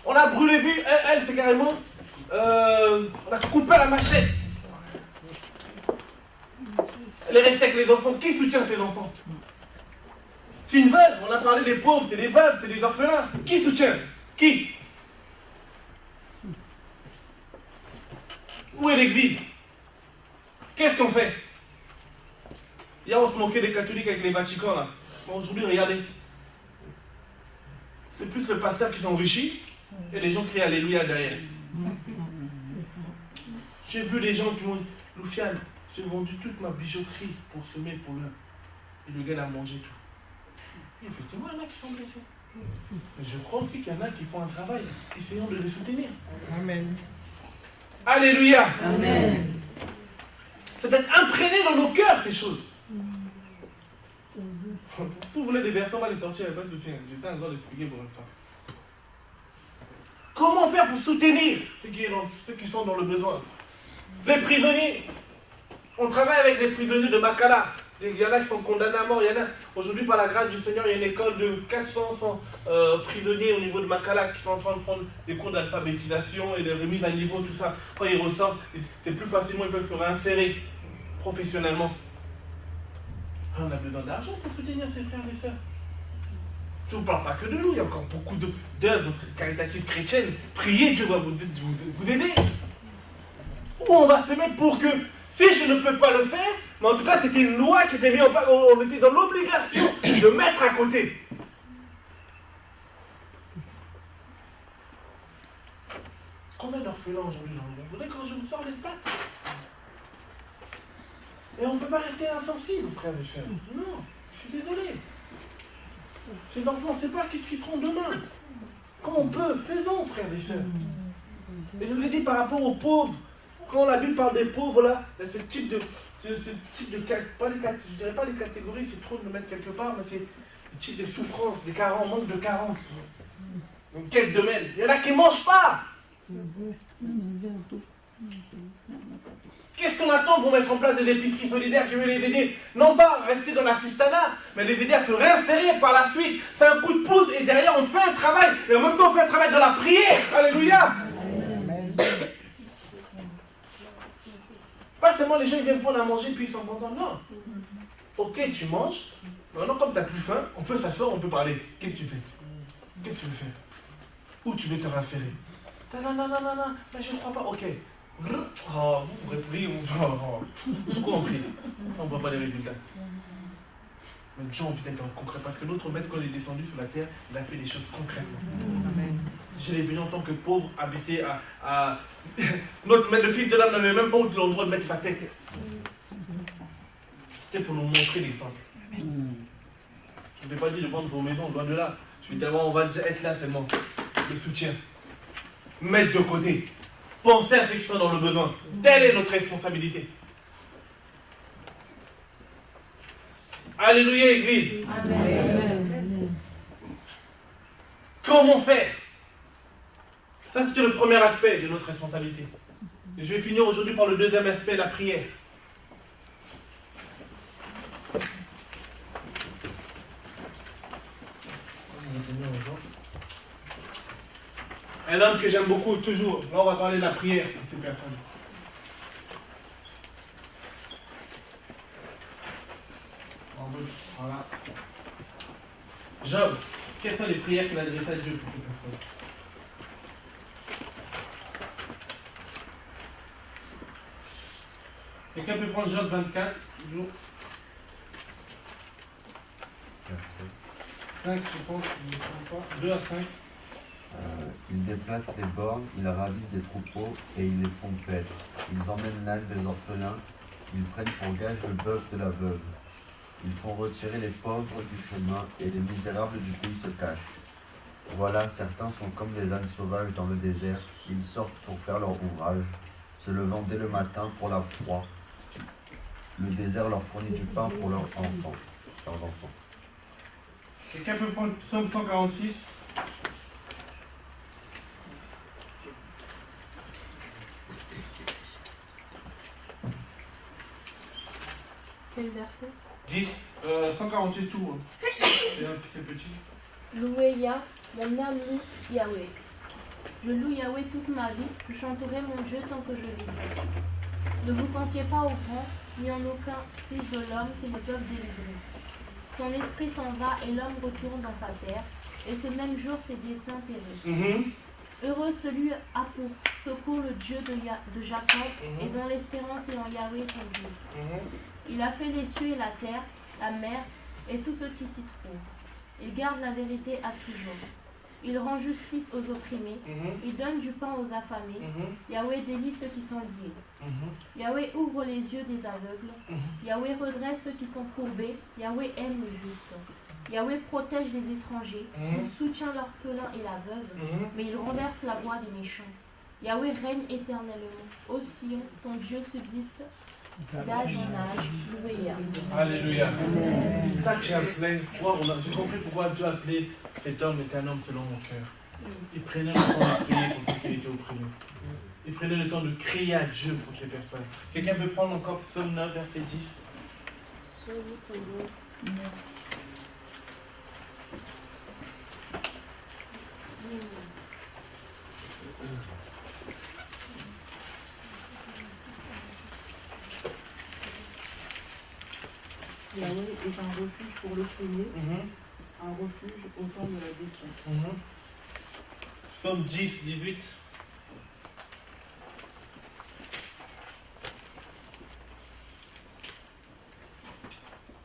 On a brûlé vive, elle c'est carrément, on a coupé la machette. Elle est restée avec les enfants. Qui soutient ses enfants? C'est une veuve. On a parlé des pauvres, c'est des veuves, c'est des orphelins. Qui soutient? Qui? Où est l'église? Qu'est-ce qu'on fait? Hier, on se moquait des catholiques avec les Vaticans là. Bon, aujourd'hui, regardez. C'est plus le pasteur qui s'enrichit et les gens crient Alléluia derrière. J'ai vu les gens qui m'ont dit, Loufiane, j'ai vendu toute ma bijouterie pour semer pour l'un. Et le gars a mangé tout. Et effectivement, il y en a qui sont blessés. Mais je crois aussi qu'il y en a qui font un travail, essayant de les soutenir. Amen. Alléluia. Amen. C'est d'être imprégné dans nos cœurs, ces choses. Si vous voulez des versets, on va les sortir, il n'y a pas de souci. J'ai fait un temps d'expliquer pour l'instant. Comment faire pour soutenir ceux qui sont dans le besoin? Les prisonniers. On travaille avec les prisonniers de Makala. Il y en a qui sont condamnés à mort. Il y en a, aujourd'hui, par la grâce du Seigneur, il y a une école de 400 prisonniers au niveau de Makala qui sont en train de prendre des cours d'alphabétisation et de remise à niveau, tout ça. Quand ils ressortent, c'est plus facilement, ils peuvent se réinsérer professionnellement. On a besoin d'argent pour soutenir ses frères et sœurs. Je ne vous parle pas que de nous, il y a encore beaucoup d'œuvres caritatives chrétiennes. Priez, Dieu va vous aider. Où on va se mettre pour que, si je ne peux pas le faire, mais en tout cas c'était une loi qui était mise en place, on était dans l'obligation de mettre à côté. Combien d'orphelins aujourd'hui dans le monde? Vous voudrez quand je vous sors les stats? Et on ne peut pas rester insensible, frères et sœurs. Non, je suis désolé. Ces enfants, on ne sait pas ce qu'ils feront demain. Quand on peut, faisons, frères et sœurs. Et je vous ai dit par rapport aux pauvres, quand la Bible parle des pauvres, là, il y a ce type de pas les, je dirais pas les catégories, c'est trop de le mettre quelque part, mais c'est des types de souffrances, des carences, manque de carences. Une quête de mêle. Il y en a qui ne mangent pas. Qu'est-ce qu'on attend pour mettre en place des épiceries solidaires qui veulent les aider? Non pas rester dans l'assistanat, mais les aider à se réinsérer par la suite. C'est un coup de pouce et derrière on fait un travail. Et en même temps on fait un travail de la prière. Alléluia. Pas seulement les gens ils viennent prendre à manger puis ils sont contents. Non. Ok, tu manges. Maintenant comme tu n'as plus faim, on peut s'asseoir, on peut parler. Qu'est-ce que tu fais? Qu'est-ce que tu veux faire? Où tu veux te réinsérer? Non, mais je ne crois pas. Ok. Oh, vous pourrez prier, pourquoi on prie? On ne voit pas les résultats. Mais Dieu a envie d'être concret parce que notre maître, quand il est descendu sur la terre, il a fait des choses concrètement. Amen. Je l'ai vu en tant que pauvre habiter à... Notre maître, le fils de l'homme n'avait même pas l'endroit de mettre sa tête. C'était pour nous montrer l'exemple. Je ne vais pas dire de vendre vos maisons, loin de là. Je vais tellement, on va déjà être là seulement. Le soutien. Mettre de côté. Penser à ceux qui sont dans le besoin. Telle est notre responsabilité. Alléluia, Église. Amen. Comment faire? Ça, c'était le premier aspect de notre responsabilité. Et je vais finir aujourd'hui par le deuxième aspect, la prière. Un homme que j'aime beaucoup, toujours. Là, on va parler de la prière pour ces personnes. Voilà. Job, quelles sont les prières qu'il a adressées à Dieu pour ces personnes? Quelqu'un peut prendre Job 24, toujours. 5, je pense, je ne me trompe pas. 2 à 5. Ils déplacent les bornes, ils ravissent des troupeaux et ils les font paître. Ils emmènent l'âne des orphelins, ils prennent pour gage le bœuf de la veuve. Ils font retirer les pauvres du chemin et les misérables du pays se cachent. Voilà, certains sont comme des ânes sauvages dans le désert, ils sortent pour faire leur ouvrage, se levant dès le matin pour la proie. Le désert leur fournit du pain pour leurs enfants. Quelqu'un peut prendre Psaume 146? Quel verset? 10, 146 tout. C'est petit. Louez Yah, mon âme loue Yahweh. Je loue Yahweh toute ma vie, je chanterai mon Dieu tant que je vivrai. Ne vous confiez pas au grand, ni en aucun fils de l'homme qui ne peuvent délivrer. Son esprit s'en va et l'homme retourne dans sa terre, et ce même jour ses desseins périssent. Heureux celui a pour secours le Dieu de Jacob, et dont l'espérance est en Yahweh son Dieu. Il a fait les cieux et la terre, la mer, et tout ce qui s'y trouve. Il garde la vérité à toujours. Il rend justice aux opprimés. Il donne du pain aux affamés. Yahweh délie ceux qui sont liés. Yahweh ouvre les yeux des aveugles. Yahweh redresse ceux qui sont fourbés. Yahweh aime les justes. Yahweh protège les étrangers. Il soutient l'orphelin et la veuve. Mais il renverse la voix des méchants. Yahweh règne éternellement. Ô Sion, ton Dieu subsiste d'âge en âge. Loué Yahweh. Alléluia. C'est ça que j'ai appelé. J'ai compris pourquoi Dieu a appelé cet homme était un homme selon mon cœur. Il prenait le temps de prier pour ceux qui étaient opprimés. Il prenait le temps de crier à Dieu pour ces personnes. Quelqu'un peut prendre encore Psaume 9, verset 10. Psaume 9. Yahweh est un refuge pour l'opprimé, un refuge au temps de la détresse. Psaume 10, 18.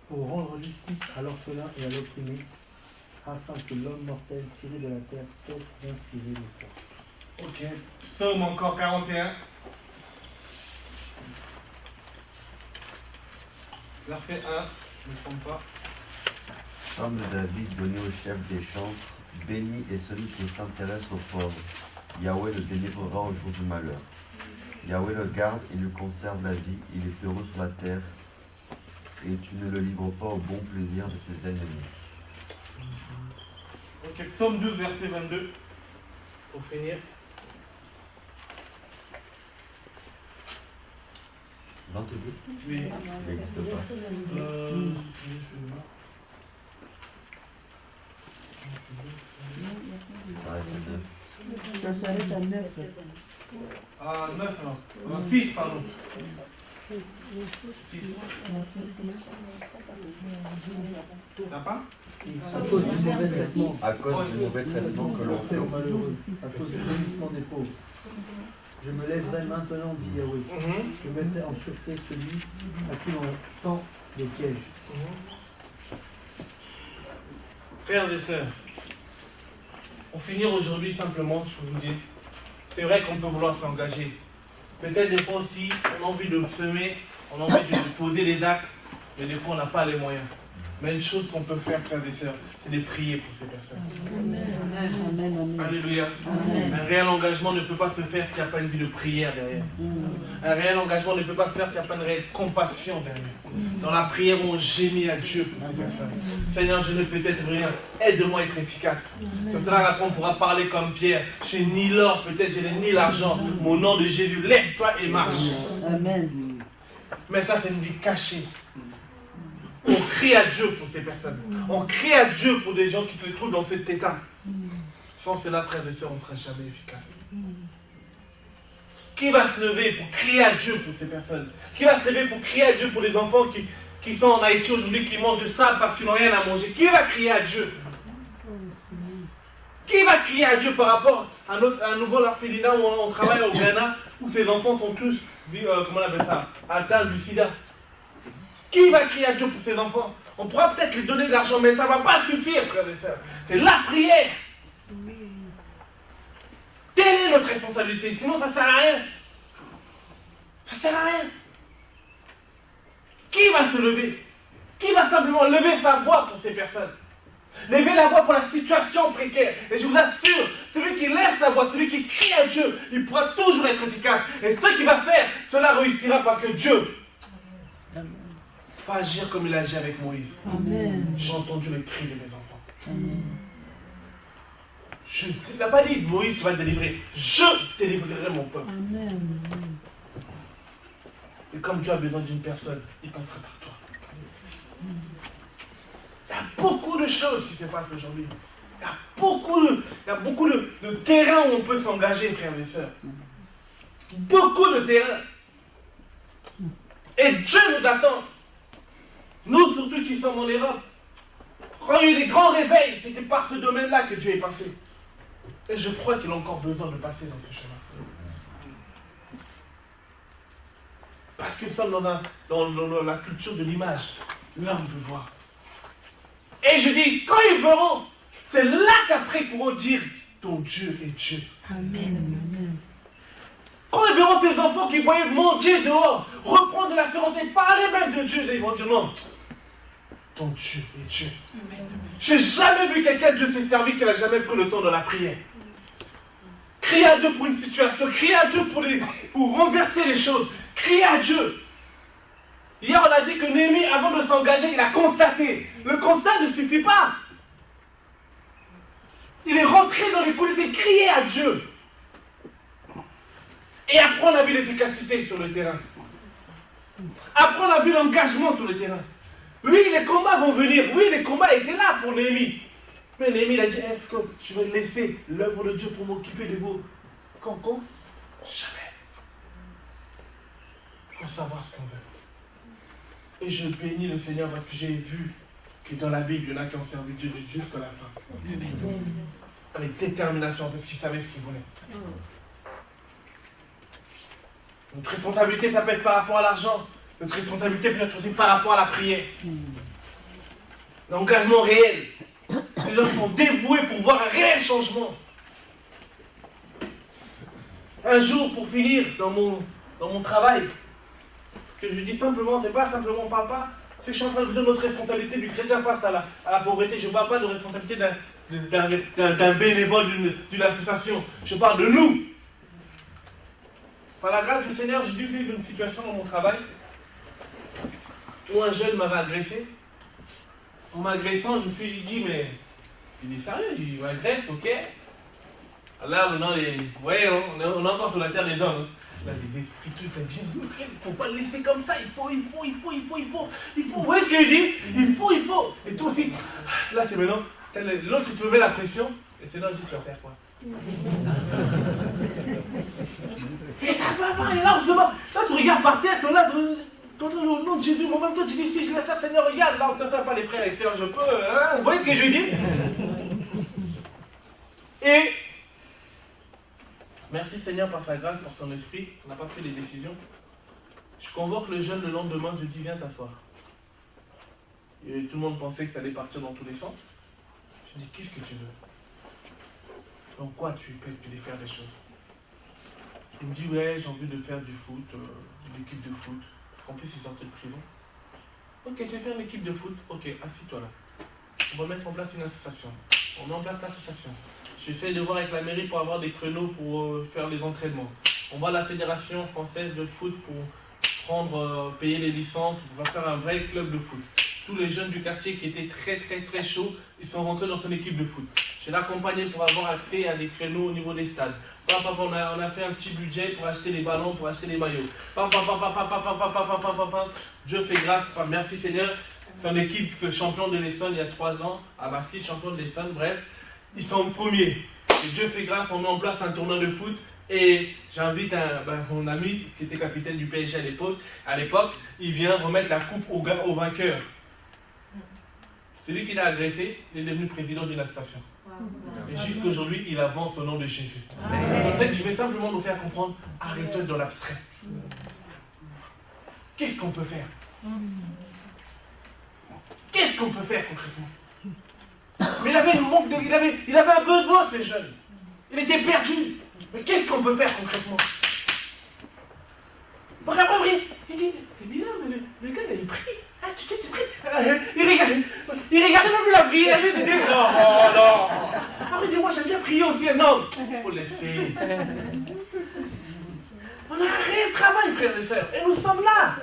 Pour rendre justice à l'orphelin et à l'opprimé, afin que l'homme mortel tiré de la terre cesse d'inspirer l'effroi. Ok. Psaume encore 41. Verset 1, je ne me trompe pas. Psaume de David donné au chef des chantres, béni est celui qui s'intéresse aux pauvres. Yahweh le délivrera au jour du malheur. Yahweh le garde et lui conserve la vie, il est heureux sur la terre, et tu ne le livres pas au bon plaisir de ses ennemis. Ok, Psaume 12, verset 22, pour finir. 22. Oui. Il n'existe pas. Ça s'arrête à 9. Ah, 9 alors. 6, pardon. 6. T'as pas? À cause du mauvais traitement. À cause du mauvais traitement que l'on fait aux malheureux, à cause du gémissement des pauvres. Je me lèverai maintenant, dit Yahweh. Je mettrai en sûreté celui à qui l'on tend des pièges. Frères et sœurs, pour finir aujourd'hui simplement, je peux vous dire, c'est vrai qu'on peut vouloir s'engager. Peut-être des fois aussi, on a envie de semer, on a envie de poser les actes, mais des fois on n'a pas les moyens. Mais une chose qu'on peut faire, frères et sœurs, c'est de prier pour ces personnes. Amen. Alléluia. Amen. Un réel engagement ne peut pas se faire s'il n'y a pas une vie de prière derrière. Un réel engagement ne peut pas se faire s'il n'y a pas une réelle compassion derrière. Dans la prière, on gémit à Dieu pour ces personnes. Seigneur, je ne peux être rien. Aide-moi à être efficace. C'est cela qu'après on pourra parler comme Pierre. Je n'ai ni l'or, peut-être je n'ai ni l'argent. Mon nom de Jésus, lève-toi et marche. Amen. Mais ça, c'est une vie cachée. On crie à Dieu pour ces personnes. On crie à Dieu pour des gens qui se trouvent dans cet état. Sans cela, frères et sœurs, on ne sera jamais efficace. Qui va se lever pour crier à Dieu pour ces personnes? Qui va se lever pour crier à Dieu pour les enfants qui sont en Haïti aujourd'hui, qui mangent de sable parce qu'ils n'ont rien à manger? Qui va crier à Dieu? Qui va crier à Dieu par rapport à un nouveau orphelinat où on travaille au Ghana, où ces enfants sont tous, comment on appelle ça, atteints du sida? Qui va crier à Dieu pour ses enfants? On pourra peut-être lui donner de l'argent, mais ça ne va pas suffire, frères et sœurs. C'est la prière. Telle est notre responsabilité, sinon ça ne sert à rien. Ça ne sert à rien. Qui va se lever? Qui va simplement lever sa voix pour ces personnes? Lever la voix pour la situation précaire. Et je vous assure, celui qui lève sa voix, celui qui crie à Dieu, il pourra toujours être efficace. Et ce qu'il va faire, cela réussira parce que Dieu va agir comme il agit avec Moïse. J'ai entendu le cri de mes enfants. Amen. Il n'a pas dit Moïse, tu vas te délivrer. Je délivrerai mon peuple. Amen. Et comme Dieu a besoin d'une personne, il passera par toi. Il y a beaucoup de choses qui se passent aujourd'hui. Il y a beaucoup de terrain où on peut s'engager, frères et sœurs. Beaucoup de terrain. Et Dieu nous attend. Nous, surtout qui sommes en Europe, quand il y a eu des grands réveils, c'était par ce domaine-là que Dieu est passé. Et je crois qu'il a encore besoin de passer dans ce chemin. Parce que nous sommes dans la culture de l'image. L'homme veut voir. Et je dis, quand ils verront, c'est là qu'après ils pourront dire, ton Dieu est Dieu. Amen. Quand ils verront ces enfants qui voyaient manger dehors, reprendre de la sérénité, parler même de Dieu, ils vont dire non. Ton Dieu est Dieu. Je n'ai jamais vu quelqu'un de Dieu s'est servi qui n'a jamais pris le temps de la prière. Crier à Dieu pour une situation, crier à Dieu pour renverser les choses, crier à Dieu. Hier, on a dit que Néhémie, avant de s'engager, il a constaté. Le constat ne suffit pas. Il est rentré dans les coulisses et crié à Dieu. Et après, on a vu l'efficacité sur le terrain. Après, on a vu l'engagement sur le terrain. Oui, les combats vont venir. Oui, les combats étaient là pour Néhémie. Mais Néhémie, il a dit, est-ce que je vais laisser l'œuvre de Dieu pour m'occuper de vos cancans? Jamais. Il faut savoir ce qu'on veut. Et je bénis le Seigneur parce que j'ai vu que dans la Bible, il y en a qui ont servi Dieu jusqu'à la fin. Amen. Avec détermination, parce qu'ils savaient ce qu'ils voulaient. Notre responsabilité, ça peut être par rapport à l'argent. Notre responsabilité peut être aussi par rapport à la prière. L'engagement réel. Les gens qui sont dévoués pour voir un réel changement. Un jour, pour finir, dans mon travail, que je dis simplement, c'est pas simplement papa, c'est que je suis en train de dire notre responsabilité du chrétien face à la pauvreté. Je ne parle pas de responsabilité d'un bénévole d'une association. Je parle de nous. Par la grâce du Seigneur, j'ai dû vivre une situation dans mon travail où un jeune m'avait agressé. En m'agressant, je me suis dit, mais il est sérieux, il m'agresse, ok. Là, maintenant, vous voyez, on est encore sur la terre des hommes. Là, les esprits, tout, ça dit, il ne faut pas le laisser comme ça, il faut. Vous voyez ce qu'il dit? Il faut. Et toi aussi, là, c'est maintenant, l'autre, il te met la pression, et c'est là, il dit, tu vas faire quoi? Et là, on se bat. Là, tu regardes par terre, tu es là, au nom de Jésus, moi même toi, tu dis, si je laisse ça, Seigneur, regarde, là, on ne te fait pas les frères et sœurs, je peux, hein? Vous voyez ce que je dis? Et, merci Seigneur. Seigneur, par sa grâce, par son esprit, on n'a pas pris les décisions. Je convoque le jeune le lendemain, je dis viens t'asseoir. Et tout le monde pensait que ça allait partir dans tous les sens. Je dis qu'est-ce que tu veux? Dans quoi tu peux faire des choses? Il me dit ouais, j'ai envie de faire du foot, une équipe de foot. En plus il sortait de prison. Ok, tu veux faire une équipe de foot? Ok, assis-toi là. On va mettre en place une association. On met en place l'association. J'essaie de voir avec la mairie pour avoir des créneaux pour faire les entraînements. On va à la fédération française de foot pour payer les licences. On va faire un vrai club de foot. Tous les jeunes du quartier qui étaient très chauds, ils sont rentrés dans son équipe de foot. Je l'ai accompagné pour avoir accès à des créneaux au niveau des stades. On a fait un petit budget pour acheter les ballons, pour acheter les maillots. Dieu fait grâce. Merci Seigneur. Son équipe, ce champion de l'Essonne il y a 3 ans, à Massy, champion de l'Essonne, bref, ils sont premiers. Et Dieu fait grâce, on met en place un tournoi de foot. Et j'invite mon ami qui était capitaine du PSG à l'époque, il vient remettre la coupe au vainqueur. Celui qui l'a agressé, il est devenu président d'une association. Et jusqu'aujourd'hui, il avance au nom de Jésus. En fait, je vais simplement nous faire comprendre, arrêtons dans l'abstrait. Qu'est-ce qu'on peut faire? Qu'est-ce qu'on peut faire concrètement? Mais il avait une manque il avait un besoin, ces jeunes. Il était perdu. Mais qu'est-ce qu'on peut faire concrètement? Donc après, il dit, c'est bizarre, mais le gars, il prie. Ah, tu t'es pris. Il regardait même plus la prière. Il dit, non. Alors il dit, moi j'aime bien prier aussi. Non, il faut laisser. On a un réel travail, frères et sœurs. Et nous sommes là.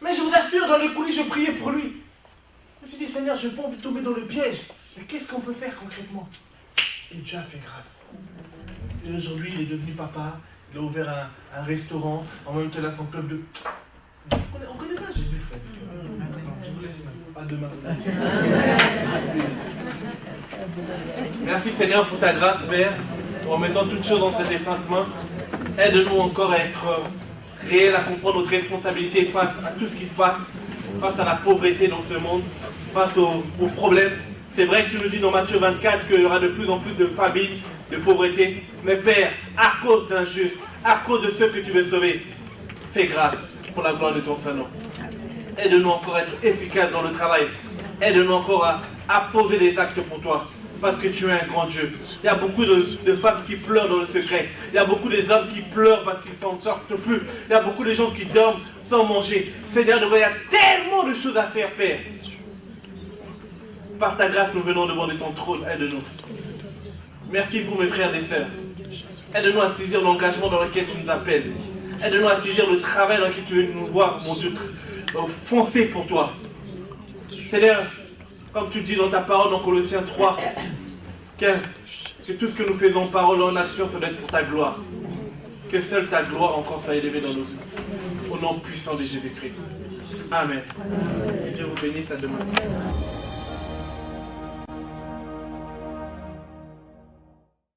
Mais je vous assure, dans les coulisses, je priais pour lui. Je me suis dit, Seigneur, je n'ai pas envie de tomber dans le piège. Mais qu'est-ce qu'on peut faire concrètement? Et Dieu a fait grâce. Et aujourd'hui, il est devenu papa. Il a ouvert un restaurant. En même temps, il a son club de... On connaît pas Jésus, frère. Je vous laisse maintenant. Pas demain. Merci Seigneur pour ta grâce, Père. En mettant toutes choses entre tes saintes mains. Aide-nous encore à être réels, à comprendre notre responsabilité face à tout ce qui se passe, face à la pauvreté dans ce monde, face aux problèmes. C'est vrai que tu nous dis dans Matthieu 24 qu'il y aura de plus en plus de famine, de pauvreté. Mais Père, à cause d'injustes, à cause de ceux que tu veux sauver, fais grâce pour la gloire de ton Saint-Nom. Aide-nous encore à être efficaces dans le travail. Aide-nous encore à poser des actes pour toi. Parce que tu es un grand Dieu. Il y a beaucoup de femmes qui pleurent dans le secret. Il y a beaucoup d'hommes qui pleurent parce qu'ils ne s'en sortent plus. Il y a beaucoup de gens qui dorment sans manger. Seigneur, il y a tellement de choses à faire, Père. Par ta grâce, nous venons devant ton trône. Aide-nous. Merci pour mes frères et sœurs. Aide-nous à saisir l'engagement dans lequel tu nous appelles. Aide-nous à saisir le travail dans lequel tu veux nous voir, mon Dieu, foncer pour toi. Seigneur, comme tu dis dans ta parole dans Colossiens 3, que tout ce que nous faisons en parole, en action, ça doit être pour ta gloire. Que seule ta gloire encore soit élevée dans nos vies. Au nom puissant de Jésus-Christ. Amen. Et Dieu vous bénisse à demain.